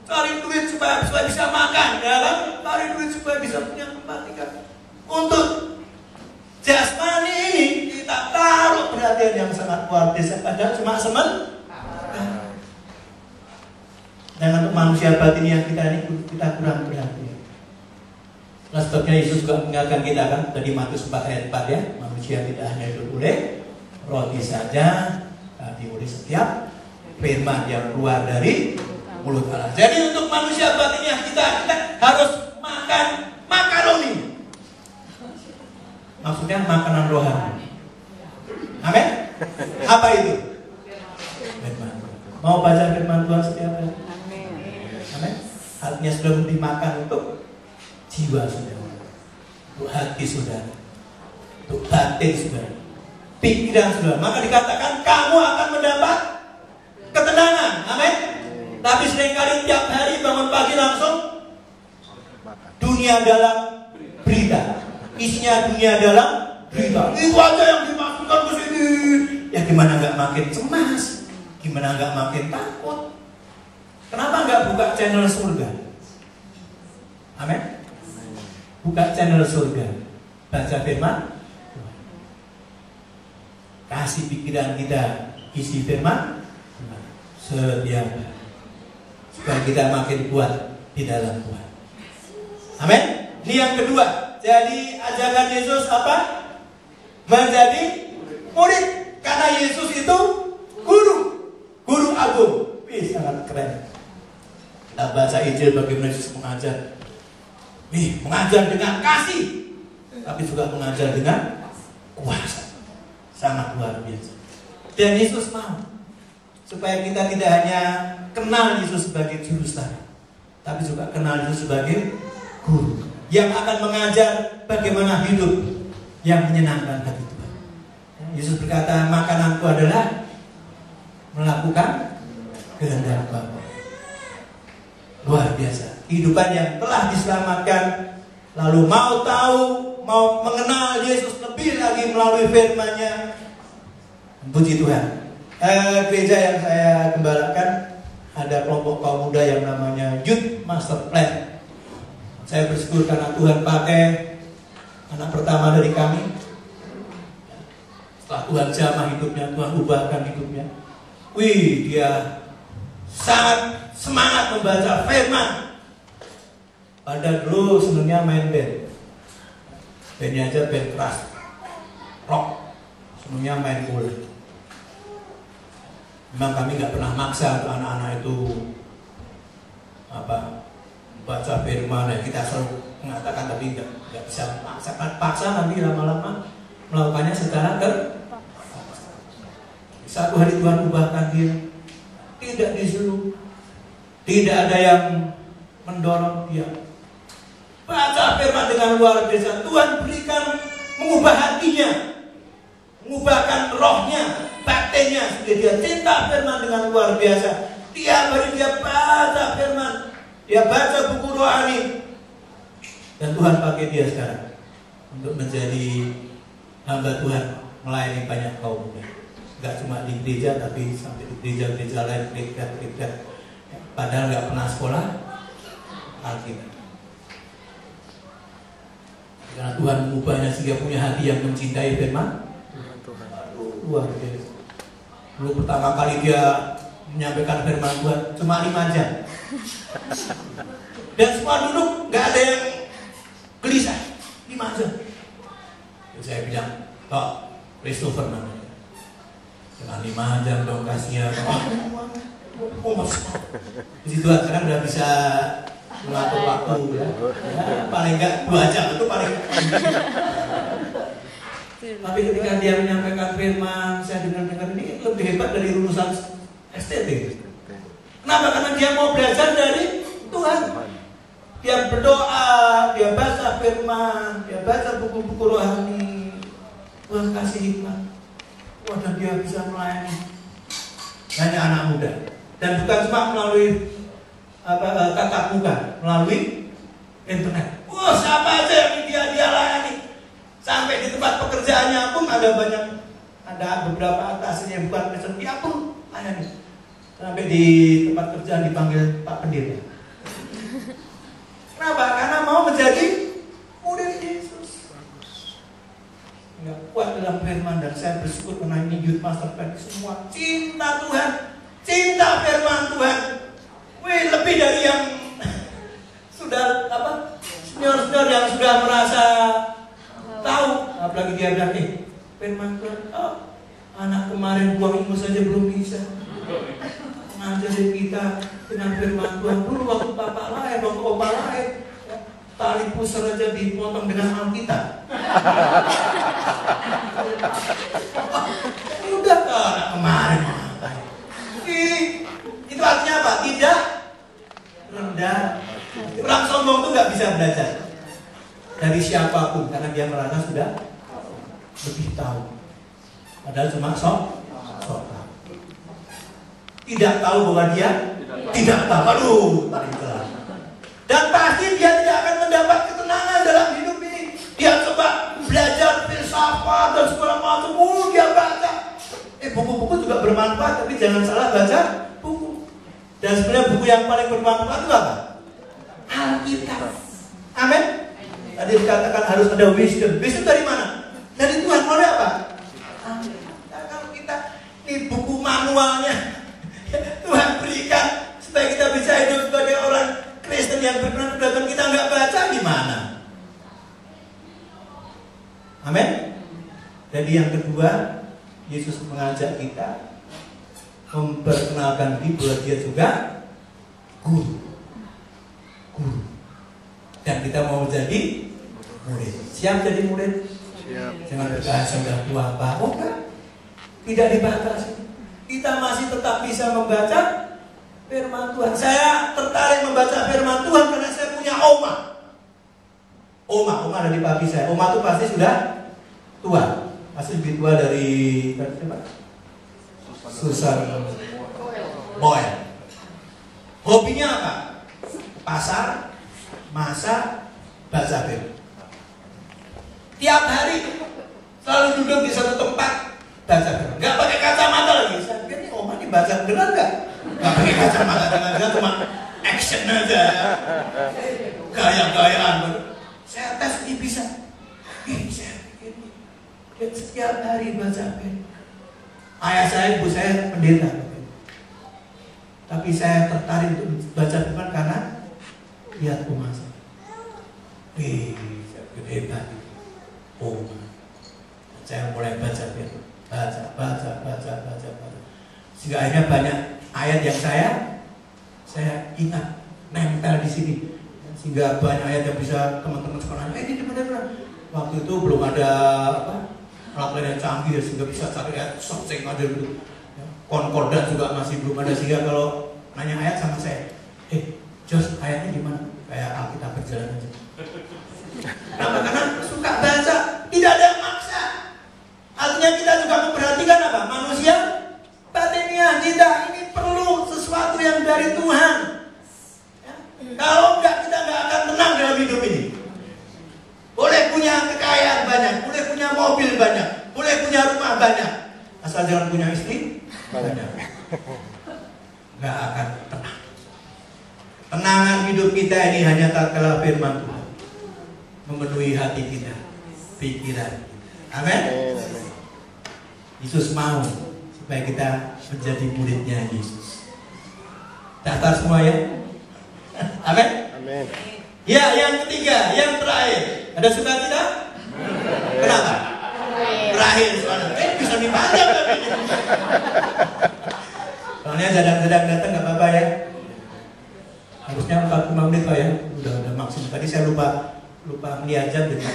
cari duit supaya bisa makan, ya kan? Cari duit supaya bisa punya tempat tinggal. Untuk jasmani ini kita taruh perhatian yang sangat luar biasa, padahal cuma dan untuk manusia batin yang kita kurang perhatian. Nah, sebabnya Yesus juga mengingatkan kita kan dari Matius 4 ayat 4 ya, manusia tidak hanya hidup oleh roti saja, tapi oleh setiap firman yang keluar dari mulut Allah. Jadi untuk manusia batin yang kita harus makan makaroni. Maksudnya makanan rohani. Amin. Apa itu? Firman. Mau baca firman Tuhan setiap hari? Amin. Artinya sudah dimakan untuk jiwa saudara, untuk hati saudara, untuk batin saudara, pikiran saudara. Maka dikatakan kamu akan mendapat ketenangan. Amin. Tapi seringkali tiap hari bangun pagi langsung dunia dalam berita. Isinya dunia dalam berita. Itu aja yang dimasukkan ke sini. Ya gimana nggak makin cemas? Gimana nggak makin takut? Kenapa nggak buka channel surga? Amin. Buka channel surga, baca firman, kasih pikiran kita isi firman setiap hari, supaya kita makin kuat di dalam Tuhan. Amin. Ini yang kedua. Jadi ajakan Yesus apa? Menjadi murid. Karena Yesus itu guru agung. Wih, sangat keren. Kita baca Injil bagaimana Yesus mengajar. Mengajar dengan kasih, tapi juga mengajar dengan kuasa. Sangat luar biasa. Dan Yesus mau supaya kita tidak hanya kenal Yesus sebagai juru selamat, tapi juga kenal Yesus sebagai guru yang akan mengajar bagaimana hidup yang menyenangkan hati Tuhan. Yesus berkata, makananku adalah melakukan kehendak Bapa. Luar biasa. Kehidupan yang telah diselamatkan, lalu mau tahu, mau mengenal Yesus lebih lagi melalui firman-Nya. Puji Tuhan. Gereja yang saya gembalakan ada kelompok kaum muda yang namanya Youth Master Plan. Saya bersyukur karena Tuhan pakai anak pertama dari kami. Setelah Tuhan jamah hidupnya, Tuhan ubahkan hidupnya. Wih, dia sangat semangat membaca firman. Padahal dulu sebenarnya main band. Bandnya aja band keras, rock. Sebenarnya main bola. Memang kami nggak pernah maksa untuk anak-anak itu baca firman. Ya, kita selalu mengatakan tapi nggak bisa paksa nanti lama-lama melakukannya secara satu hari Tuhan ubahkan dia. Tidak disuruh, tidak ada yang mendorong dia. Baca firman dengan luar biasa. Tuhan berikan mengubah hatinya, mengubahkan rohnya, batinnya, sehingga dia cinta firman dengan luar biasa. Tiap hari dia baca firman, dia baca buku rohani, dan Tuhan pakai dia sekarang untuk menjadi hamba Tuhan, melayani banyak kaum muda. Gak cuma di gereja, tapi sampai di gereja-gereja lain, gereja. Padahal gak pernah sekolah Alkitab. Karena Tuhan mengubahnya sehingga punya hati yang mencintai firman. Luar biasa. Dulu pertama kali dia menyampaikan firman Tuhan cuma 5 jam. Dan semua duduk, gak ada yang gelisah. 5 jam. Terus saya bilang, Pak Christopher namanya. Dengan 5 jam dong kasihnya. Puji Tuhan, sekarang udah bisa mengatur waktu ya. Paling enggak 2 jam itu paling. Tapi ketika dia menyampaikan firman, saya dengar-dengar ini lebih hebat dari lulusan STT. Kenapa? Karena dia mau belajar dari Tuhan. Dia berdoa, dia baca firman, dia baca buku-buku rohani. Tuhan kasih hikmat. Wah, dan dia bisa melayani banyak anak muda. Dan bukan cuma melalui tatap muka, melalui internet. Wah, siapa aja yang dia layani. Sampai di tempat pekerjaannya pun ada beberapa atasannya yang bukan Kristen, dia pun layani. Sampai di tempat kerjaan dipanggil Pak Pendeta. Kenapa? Karena mau menjadi murid Yesus. Nggak kuat dalam firman, dan saya bersyukur karena ini Youth Master Plan semua cinta Tuhan, cinta firman Tuhan. Wih, lebih dari yang sudah senior-senior yang sudah merasa tahu. Apalagi dia bilang, firman Tuhan, anak kemarin buang ingus saja belum bisa. Ngajarin kita dengan firman Tuhan. Dulu waktu bapak lahir, waktu opa lahir, tali pusar aja dipotong dengan Alkitab. Udah anak kemarin. Itu artinya apa? Tidak rendah. Orang sombong itu nggak bisa belajar dari siapapun karena dia merasa sudah lebih tahu. Padahal cuma sok tahu. Tidak tahu bahwa dia tidak tahu. Aduh, paling keras. Dan pasti dia tidak akan mendapat ketenangan dalam hidup ini. Dia coba belajar filsafat dan segala macam. Dia baca. Buku-buku juga bermanfaat, tapi jangan salah baca buku. Dan sebenarnya buku yang paling bermanfaat itu apa? Alkitab. Amin. Tadi dikatakan harus ada wisdom. Wisdom dari mana? Dari Tuhan. Oleh apa? Nah, kalau kita ini buku manualnya Tuhan berikan supaya kita bisa hidup sebagai orang Kristen yang benar, dan kita nggak baca gimana? Amin. Jadi yang kedua, Yesus mengajak kita memperkenalkan diri bahwa dia juga guru. Dan kita mau jadi murid. Siap jadi murid? Siap. Jangan berkata sudah tua apa? Oh enggak. Tidak dibatasi. Kita masih tetap bisa membaca firman Tuhan. Saya tertarik membaca firman Tuhan karena saya punya oma. Oma dari papi saya. Oma itu pasti sudah tua. Pasti lebih tua dari siapa? Susan Boyle. Hobinya apa? Pasar, masak, baca firman. Tiap hari selalu duduk di satu tempat baca firman. Gak pakai kacamata lagi. Saya pikir ini oma dibaca benar gak? Gak pakai kacamata, jangan cuma action aja, gaya-gayaan. Saya tes ini bisa. Saya pikir ini setiap hari baca firman. Ayah saya, ibu saya pendeta. Tapi saya tertarik untuk baca firman karena lihat oma saya. Saya hebat. Saya mulai baca firman. Baca. Sehingga akhirnya banyak ayat yang saya ingat, nempel di sini. Sehingga banyak ayat yang bisa teman-teman sekolah. Ini benar-benar. Waktu itu belum ada alat yang canggih, sehingga bisa cari ayat searching aja gitu. Konkordat juga masih belum ada, sehingga kalau nanya ayat sama saya, Jos, ayatnya gimana? Kayak Alkitab berjalan aja. Kenapa? Karena suka baca, tidak ada yang maksa. Artinya kita juga memperhatikan apa? Manusia batinnya kita ini perlu sesuatu yang dari Tuhan. Ya? Kalau enggak, kita enggak akan tenang dalam hidup ini. Boleh punya kekayaan banyak, boleh punya mobil banyak, boleh punya rumah banyak, asal jangan punya istri banyak. Enggak akan tenang. Tenangan hidup kita ini hanya tatkala firman Tuhan memenuhi hati kita, pikiran kita. Amin. Yesus mau supaya kita menjadi muridnya Yesus. Daftar semua ya. Amin. Amin. Ya, yang ketiga, yang terakhir. Ada sukacita? Kenapa? Terakhir soalnya. Bisa dipandang tapi. Soalnya sedang datang nggak apa-apa ya. Harusnya 45 menit Pak ya. Udah maksimum. Tadi saya lupa lupa melihat jam, jadi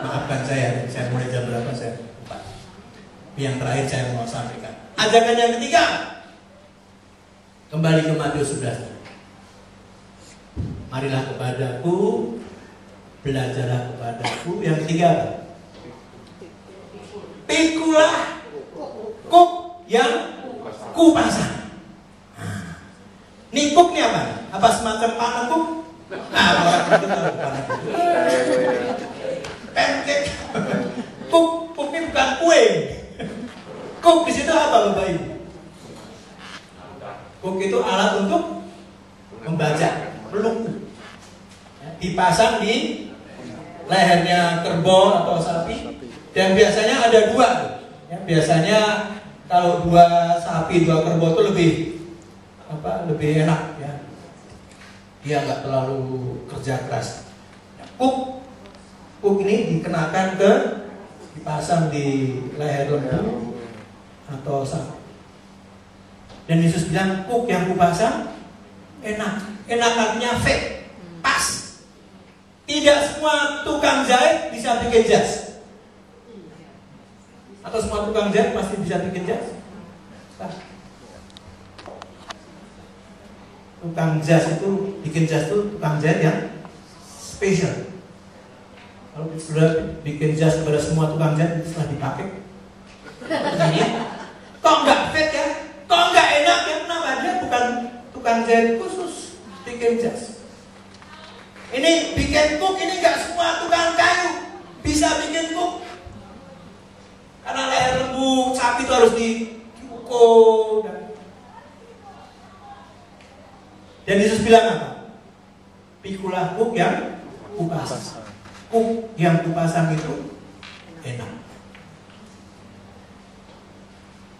maafkan saya mulai jam berapa saya lupa. Yang terakhir saya mau sampaikan. Ajakan yang ketiga, kembali ke Matius 11. Marilah kepadaku, belajarlah kepadaku. Yang ketiga apa? Pikulah kuk yang kupasang. Nih kuk nih apa? Apa semacam panekuk? Orang itu tahu panekuk. Pancake. Kuk ini bukan kue. Kuk di situ apa Bapak Ibu? Kuk itu alat untuk membaca, meluku. Dipasang di lehernya kerbau atau sapi, dan biasanya ada dua. Ya, biasanya kalau dua sapi, dua kerbau itu lebih enak ya. Dia nggak terlalu kerja keras. Kuk ini dikenakan dipasang di leher lembu atau sapi. Dan Yesus bilang kuk yang kupasang enak. Enak artinya fit, pas. Tidak semua tukang jahit bisa bikin jas. Atau semua tukang jahit pasti bisa bikin jas? Tukang jas itu, bikin jas itu tukang jahit yang spesial. Kalau sudah bikin jas kepada semua tukang jahit, setelah dipakai ini, kok nggak fit ya? Kok nggak enak ya? Kenapa dia bukan tukang jahit khusus bikin jas? Ini bikin kuk, ini nggak semua tukang kayu bisa bikin kuk. Karena leher lembu sapi itu harus dipukul. Dan Yesus bilang apa? Pikulah kuk yang kupasang. Kuk yang kupasang itu enak.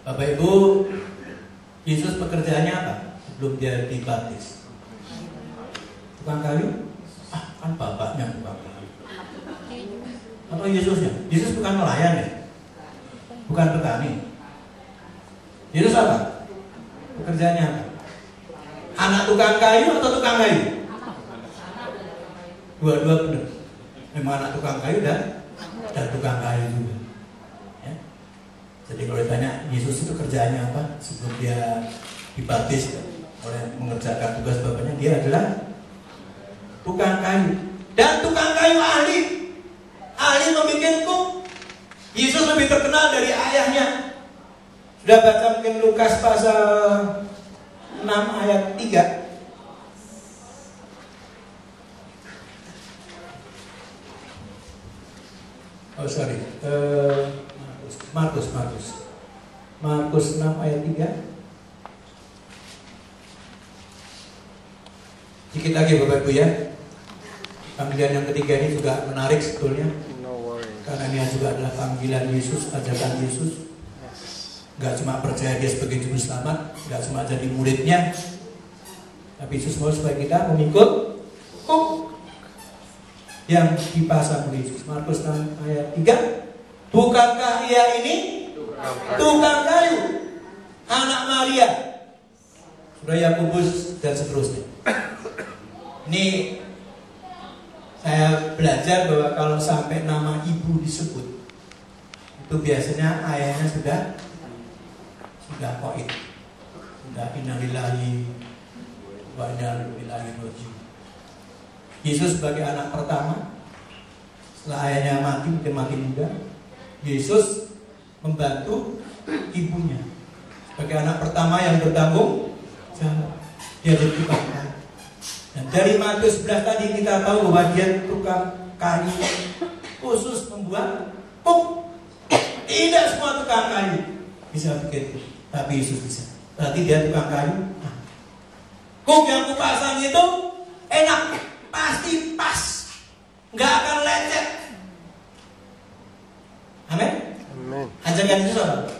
Bapak Ibu, Yesus pekerjaannya apa? Sebelum dia dibaptis, tukang kayu? Kan bapaknya tukang kayu. Atau Yesusnya? Yesus bukan nelayan ya? Bukan petani. Yesus apa? Pekerjaannya apa? Anak tukang kayu atau tukang kayu? Dua-dua benar. Memang anak tukang kayu dan tukang kayu juga. Ya. Jadi kalau ditanya Yesus itu kerjaannya apa sebelum dia dibaptis oleh mengerjakan tugas bapaknya, dia adalah tukang kayu. Dan tukang kayu ahli membikin kuk. Yesus lebih terkenal dari ayahnya. Sudah baca mungkin Lukas pasal 6 ayat 3. Oh sorry, Markus 6 ayat 3. Sedikit lagi Bapak Ibu ya. Panggilan yang ketiga ini juga menarik sebetulnya. Karena ini juga adalah panggilan Yesus, ajakan Yesus. Gak cuma percaya dia sebagai juru selamat, gak cuma jadi muridnya, tapi Yesus mau supaya kita mengikut kuk yang dipasang oleh Yesus. Markus 6 ayat 3. Bukankah ia ini tukang kayu, anak Maria, Saudara Yakobus dan seterusnya. Ini saya belajar bahwa kalau sampai nama ibu disebut, itu biasanya ayahnya sudah koit, sudah innalillahi wa inna ilaihi raji'un. Yesus sebagai anak pertama, setelah ayahnya mungkin mati muda, Yesus membantu ibunya sebagai anak pertama yang bertanggung jawab. Dia jadi tukang kayu. Dan dari Matius 11 tadi kita tahu bahwa dia tukang kayu khusus membuat kuk. Tidak semua tukang kayu bisa bikin kuk, tapi Yesus bisa. Berarti dia tukang kayu. Kuk yang kupasang itu enak, pasti pas, nggak akan lecet. Amin. Ajakan Yesus apa?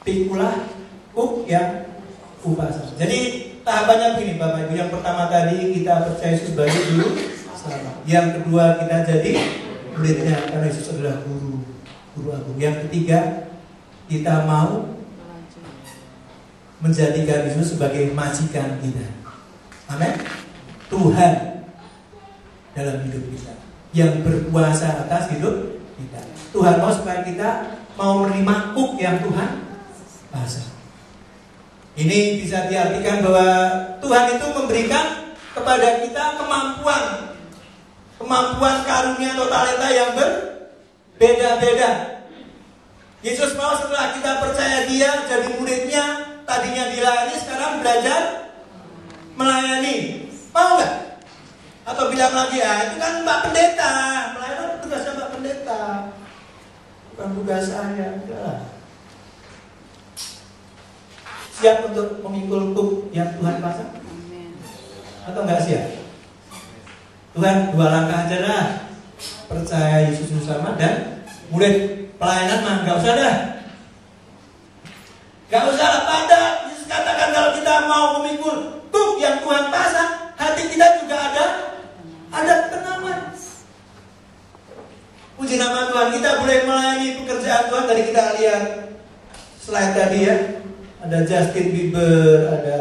Pikulah kuk yang kupasang. Jadi tahapannya begini Bapak Ibu. Yang pertama tadi kita percaya Yesus sebagai juru selamat. Yang kedua kita jadi muridnya karena Yesus adalah guru agung. Yang ketiga kita mau menjadikan Yesus sebagai majikan kita. Amin. Tuhan dalam hidup kita. yang berkuasa atas hidup kita. Tuhan mau supaya kita mau menerima kuk yang Tuhan pasang. Ini bisa diartikan bahwa Tuhan itu memberikan kepada kita kemampuan karunia atau talenta yang berbeda-beda. Yesus mau setelah kita percaya Dia jadi muridnya, tadinya dilayani, sekarang belajar melayani. Mau nggak? Atau bilang lagi, itu kan Mbak Pendeta, melayani tugasnya Mbak Pendeta, bukan tugas saya. Enggak. Siap untuk memikul kuk yang Tuhan pasang? Atau enggak siap? Tuhan 2 langkah aja dah. Percaya Yesus sama dan murid. Pelayanan mah enggak usah dah. Enggak usah lah, pada Yesus katakan kalau kita mau memikul kuk yang Tuhan pasang, hati kita juga ada tenangan. Puji nama Tuhan, kita boleh melayani pekerjaan Tuhan. Tadi kita lihat slide tadi ya. Ada Justin Bieber, ada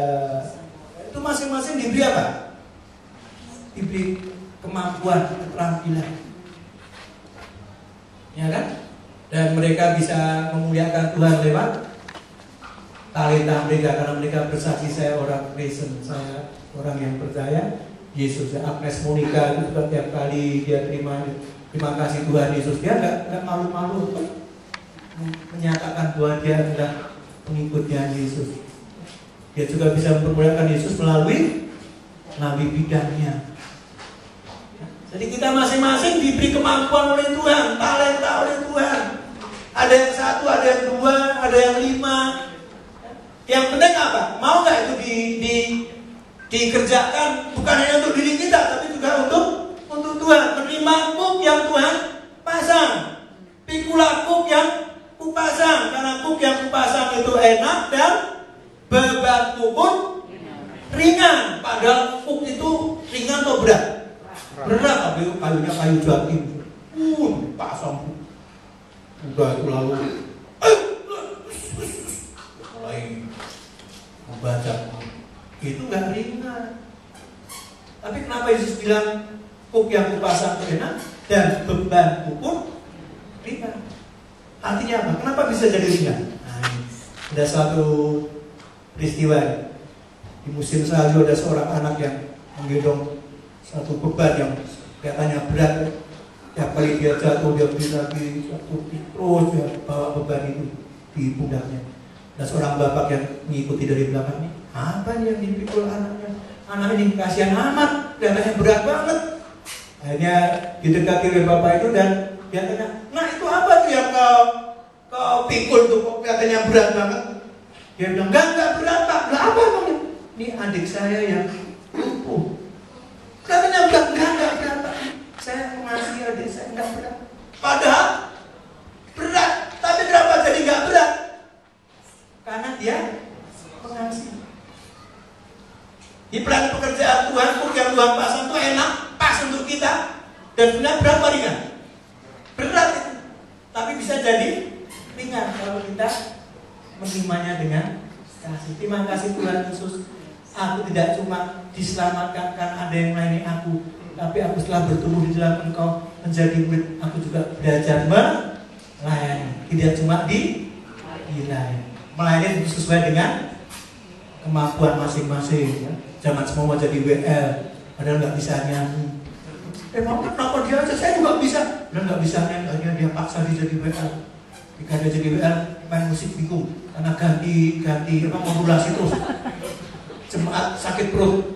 itu masing-masing diberi apa? Diberi kemampuan, keterampilan, ya kan? Dan mereka bisa memuliakan Tuhan lewat talenta mereka, karena mereka bersaksi, saya orang Kristen, saya orang yang percaya Yesus. Agnes Monica itu setiap kali dia terima kasih Tuhan Yesus, dia nggak malu-malu menyatakan bahwa dia adalah pengikutnya Yesus. Dia juga bisa mempermuliakan Yesus melalui bidangnya. Jadi kita masing-masing diberi kemampuan oleh Tuhan, talenta oleh Tuhan. Ada yang 1, ada yang 2, ada yang 5. Yang penting apa? Mau nggak itu dikerjakan, bukan hanya untuk diri kita, tapi juga untuk Tuhan. Menerima kuk yang Tuhan pasang, pikulah kuk yang kupasang, karena kuk yang kupasang itu enak dan bebanku pun ringan. Padahal kuk itu ringan atau berat? Berat, tapi kayunya kayu jati. Pasang udah itu lalu mulai membaca, itu nggak ringan. Tapi kenapa Yesus bilang kuk yang kupasang itu enak dan bebanku pun ringan? Artinya apa? Kenapa bisa jadi ringan? Ada satu peristiwa di musim salju, ada seorang anak yang menggendong satu beban yang katanya berat. Tiap kali dia jatuh, dia berdiri lagi, jatuh terus dia bawa beban itu di pundaknya. Ada seorang bapak yang mengikuti dari belakangnya. Apa nih yang dipikul anaknya? Anak ini kasihan amat, katanya berat banget. Akhirnya didekati oleh bapak itu dan dia tanya, nah itu apa tuh yang kau pikul tuh, kok katanya berat banget? Dia bilang, enggak berat pak. Lah apa emangnya? Ini adik saya yang lumpuh. Katanya enggak berat pak. Saya mengasihi adik saya, enggak berat. Padahal berat. Tapi kenapa jadi enggak berat? Karena dia mengasihi. Di peran pekerjaan Tuhan, kuk yang Tuhan pasang itu enak, pas untuk kita. Dan benar berat apa ringan? Berat itu. Tapi bisa jadi ringan kalau kita menerimanya dengan kasih. Terima kasih Tuhan Yesus. Aku tidak cuma diselamatkan karena ada yang melayani aku, tapi aku setelah bertumbuh di dalam Engkau menjadi murid, aku juga belajar melayani. Tidak cuma dilayani. Melayani itu sesuai dengan kemampuan masing-masing. Ya. Jangan semua mau jadi WL, padahal nggak bisa nyanyi. Kenapa dia aja? Saya juga bisa. Dan nggak bisa nyanyi, akhirnya dia paksa dia jadi WL. Jika dia jadi WL, main musik bingung karena ganti modulasi terus. Jemaat sakit perut.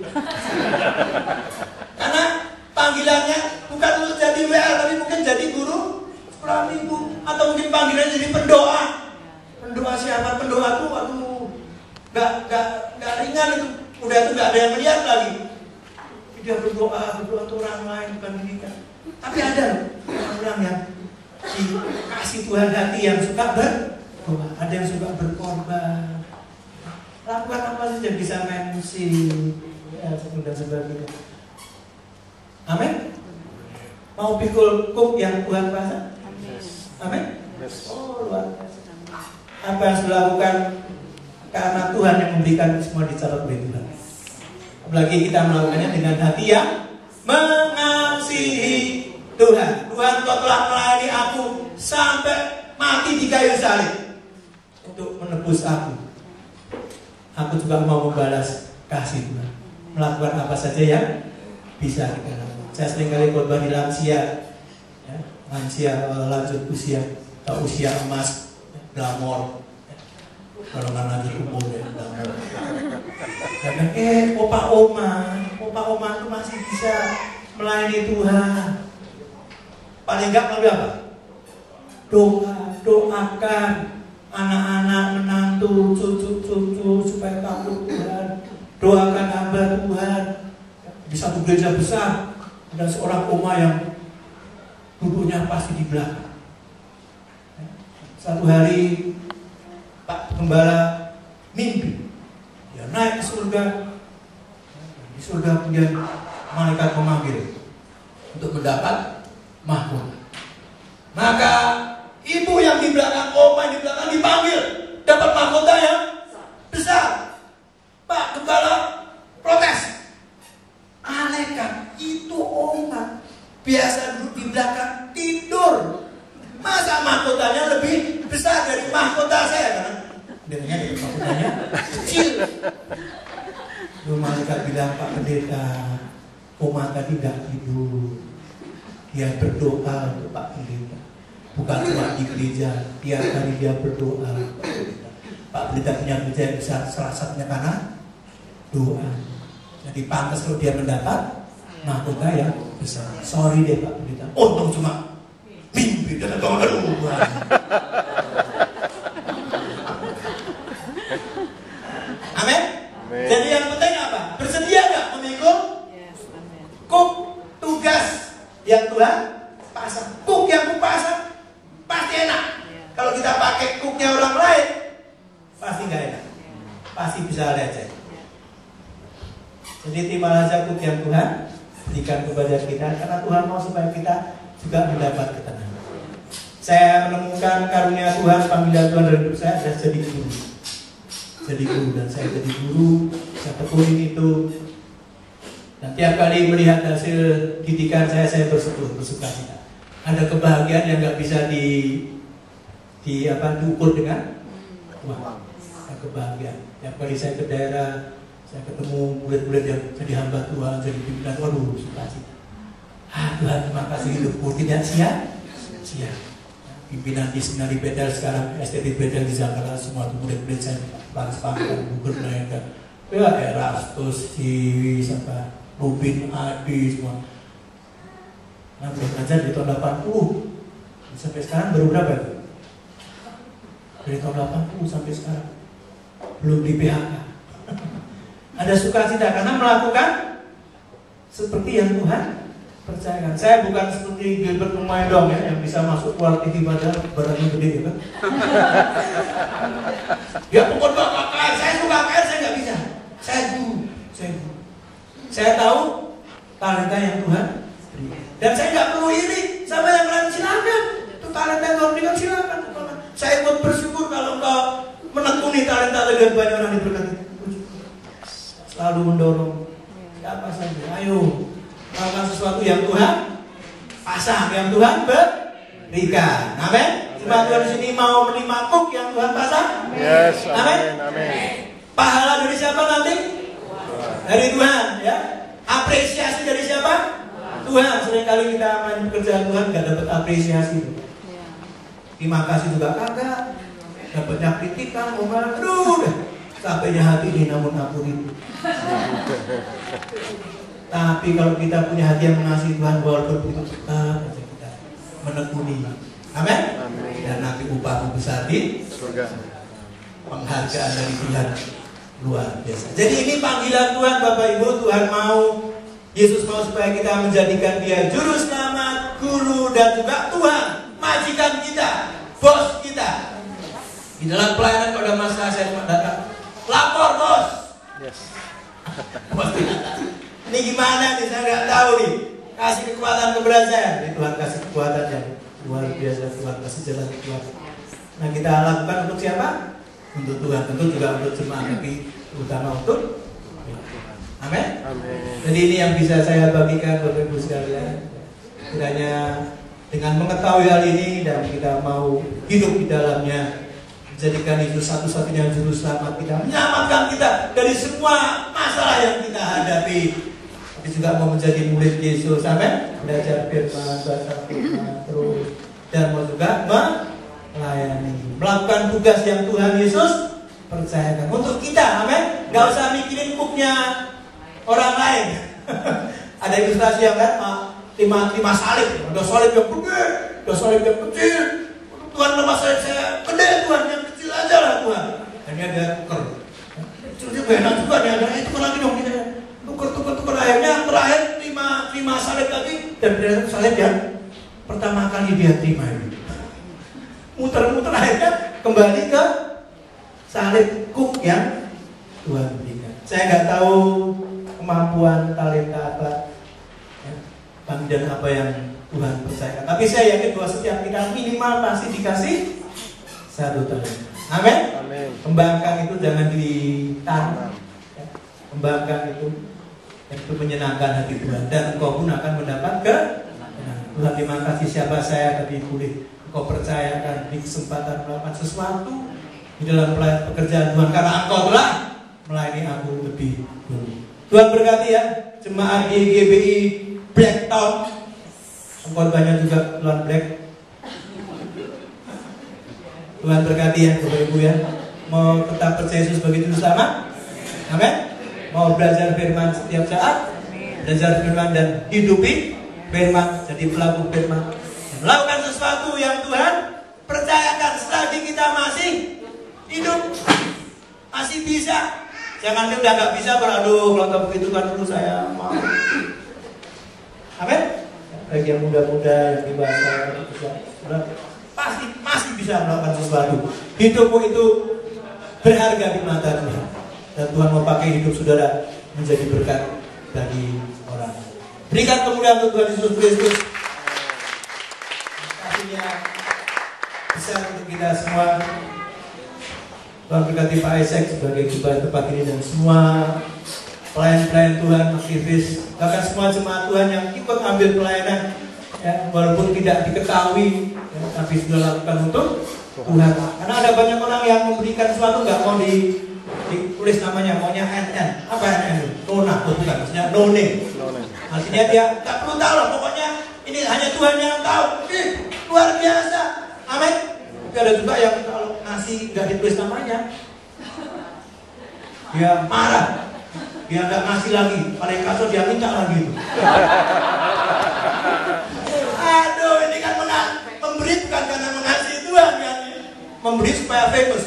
Karena panggilannya bukan untuk jadi WL, tapi mungkin jadi guru sekolah minggu, atau mungkin panggilannya jadi pendoa. Pendoa siapa? Pendoa tuh, nggak ringan itu. Udah itu nggak ada yang melihat lagi. Dia berdoa untuk orang lain, bukan diri kan. Tapi ada orang yang dikasih Tuhan hati yang suka berdoa, ada yang suka berkorban. Lakukan apa saja, bisa main musik, dan sebagainya. Amin. Mau pikul kuk yang Tuhan pasang? Amin. Oh luar biasa. Apa yang sudah lakukan karena Tuhan yang memberikan semua dicatat oleh Tuhan. Apalagi kita melakukannya dengan hati yang mengasihi Tuhan, Kau telah melayani aku sampai mati di kayu salib untuk menebus aku. Aku juga mau membalas kasih Tuhan, melakukan apa saja yang bisa kita lakukan. Saya seringkali khotbah di lansia, ya, lansia lanjut usia atau usia emas, glamor. Kalau nggak lanjut umur ya, glamor. Dan opa oma itu masih bisa melayani Tuhan. Paling nggak melalui apa? Doakan anak-anak, menantu, cucu supaya takut Tuhan. Doakan hamba Tuhan. Di satu gereja besar ada seorang oma yang duduknya pasti di belakang. Satu hari Pak Gembala mimpi, dia naik ke surga. Di surga kemudian malaikat memanggil untuk mendapat mahkota. Maka ibu yang di belakang, oma yang di belakang dipanggil, dapat mahkota yang besar. Pak Gembala protes. Aneh kan, itu oma biasa duduk di belakang tidur. Masa mahkotanya lebih besar dari mahkota saya? Karena dengannya mahkotanya kecil. Lalu malaikat bilang, Pak Pendeta, oma tadi gak tidur. Dia berdoa untuk Pak Pendeta. Bukan cuma di gereja, tiap hari dia berdoa. Pak Pendeta punya gereja yang besar, salah satunya karena doa. Jadi pantas kalau dia mendapat mahkota yang besar. Sorry deh Pak Pendeta, untung cuma mimpi dan aduh. Amin. Jadi yang penting apa? Bersedia nggak memikul kuk tugas yang Tuhan pasang? Kuk yang Tuhan pasang pasti enak. Kalau kita pakai kuknya orang lain, pasti nggak enak. Pasti bisa lecet. Jadi terimalah saja kuk yang Tuhan berikan kepada kita, karena Tuhan mau supaya kita juga mendapat ketenangan. Saya menemukan karunia Tuhan, panggilan Tuhan dalam hidup saya adalah jadi guru. Jadi guru, dan saya jadi guru, saya tekunin itu. Dan tiap kali melihat hasil didikan saya bersuka cita. Ada kebahagiaan yang nggak bisa diukur dengan uang. Ada kebahagiaan. Tiap kali saya ke daerah, saya ketemu murid-murid yang jadi hamba Tuhan, jadi pimpinan, waduh, suka cita. Tuhan, terima kasih hidupku tidak sia-sia. Pimpinan di Seminari Bethel sekarang, STT Bethel di Jakarta, semua murid-murid saya pangkat, gubernur, ya Erastus, Siwi, sampai Rubin, Adi, semua. Nah, belum ngajar di tahun 80. Sampai sekarang baru berapa itu? Dari tahun 80 sampai sekarang. Belum di PHK. Ada sukacita karena melakukan seperti yang Tuhan percayakan. Saya bukan seperti Gilbert Mumaidong ya, yang bisa masuk keluar TV padahal barangnya gede ya kan. Ya pokoknya KKR, saya suka KKR, saya nggak bisa. Saya tahu talenta yang Tuhan beri. Dan saya nggak perlu iri sama yang lain, silakan. Itu talenta yang Tuhan berikan, silakan. Saya ikut bersyukur kalau engkau menekuni talenta dengan banyak orang diberkati. Selalu mendorong siapa saja, ayo lakukan sesuatu yang Tuhan pasang, yang Tuhan berikan. Amin. Cuma Tuhan di sini mau menerima kuk yang Tuhan pasang. Yes. Amin. Amin. Pahala dari siapa nanti? Dari Tuhan, ya. Apresiasi dari siapa? Tuhan. Seringkali kita main pekerjaan Tuhan nggak dapat apresiasi. Terima kasih juga kagak. Dapatnya kritikan, omongan, aduh, capeknya hati ini namun ampuni. Tapi kalau kita punya hati yang mengasihi Tuhan, walaupun itu tetap aja kita menekuni. Amin. Dan nanti upahmu besar di Surga. Penghargaan dari Tuhan luar biasa. Jadi ini panggilan Tuhan, Bapak Ibu. Tuhan mau, Yesus mau supaya kita menjadikan Dia juru selamat, guru, dan juga Tuhan, majikan kita, bos kita. Di dalam pelayanan pada masa saya cuma datang, lapor bos. Yes. Bos ini gimana nih, saya nggak tahu nih. Kasih kekuatan kepada saya. Ini Tuhan kasih kekuatan yang luar biasa. Tuhan kasih jalan keluar. Nah, kita lakukan untuk siapa? Untuk Tuhan. Tentu juga untuk jemaat, tapi terutama untuk Amin. Amin. Jadi ini yang bisa saya bagikan Bapak Ibu sekalian. Kiranya dengan mengetahui hal ini dan kita mau hidup di dalamnya, menjadikan itu satu-satunya juru selamat kita, menyelamatkan kita dari semua masalah yang kita hadapi. Tapi juga mau menjadi murid Yesus, amin. Belajar firman, baca firman terus, dan mau juga melayani, melakukan tugas yang Tuhan Yesus percayakan untuk kita, amin. Gak usah mikirin kuknya orang lain. Ada ilustrasi yang kan, lima salib, ada salib yang gede, ada salib yang kecil. Tuhan nama saya gede, Tuhan yang kecil aja lah Tuhan. Hanya ada tuker. Kecilnya enak juga nih, ada itu lagi dong kita. Tuker. Akhirnya terakhir lima salib lagi, dan ternyata salib yang pertama kali dia terima ini. Muter-muter akhirnya kembali ke salib kuk yang Tuhan berikan. Saya nggak tahu kemampuan talenta apa dan apa yang Tuhan percayakan. Tapi saya yakin bahwa setiap kita minimal pasti dikasih 1 talenta. Amin. Kembangkan itu jangan ditanam. Kembangkan itu menyenangkan hati Tuhan, dan engkau pun akan mendapat kemenangan. Tuhan, terima kasih siapa saya tadi boleh engkau percayakan di kesempatan melakukan sesuatu di dalam pekerjaan Tuhan, karena engkau telah melayani aku lebih dulu. Tuhan berkati ya jemaat di GBI Blacktown. Engkau banyak juga Tuhan Black. Tuhan berkati ya Bapak Ibu ya. Mau tetap percaya Yesus sebagai juru selamat? Amin. Mau belajar firman setiap saat, belajar firman dan hidupi firman, jadi pelaku firman, melakukan sesuatu yang Tuhan percayakan selagi kita masih hidup, masih bisa. Jangan udah nggak bisa beradu kalau begitu kan dulu saya mau. Amin. Bagi yang muda-muda yang di bawah pasti masih bisa melakukan sesuatu. Hidupmu itu berharga di mata Tuhan. Dan Tuhan mau pakai hidup saudara menjadi berkat bagi orang. Berikan kemuliaan untuk Tuhan Yesus Kristus. Kasihnya besar untuk kita semua. Tuhan berkati Pak Isaac sebagai gembala tempat ini dan semua pelayan-pelayan Tuhan, aktivis, bahkan semua jemaat Tuhan yang ikut ambil pelayanan, ya, walaupun tidak diketahui, ya, tapi sudah lakukan untuk Tuhan. Karena ada banyak orang yang memberikan sesuatu nggak mau ditulis namanya, maunya NN. Apa NN? Nona, bukan, maksudnya no name. Artinya dia nggak perlu tahu lah, pokoknya ini hanya Tuhan yang tahu. Luar biasa, amin. Tapi ada juga yang kalau ngasih nggak ditulis namanya, dia marah, dia nggak ngasih lagi, paling kasar dia minta lagi. Aduh, ini kan memberi bukan karena mengasihi Tuhan kan, memberi supaya famous.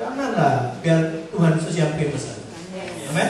Janganlah biar Tuhan Yesus yang famous. Amin.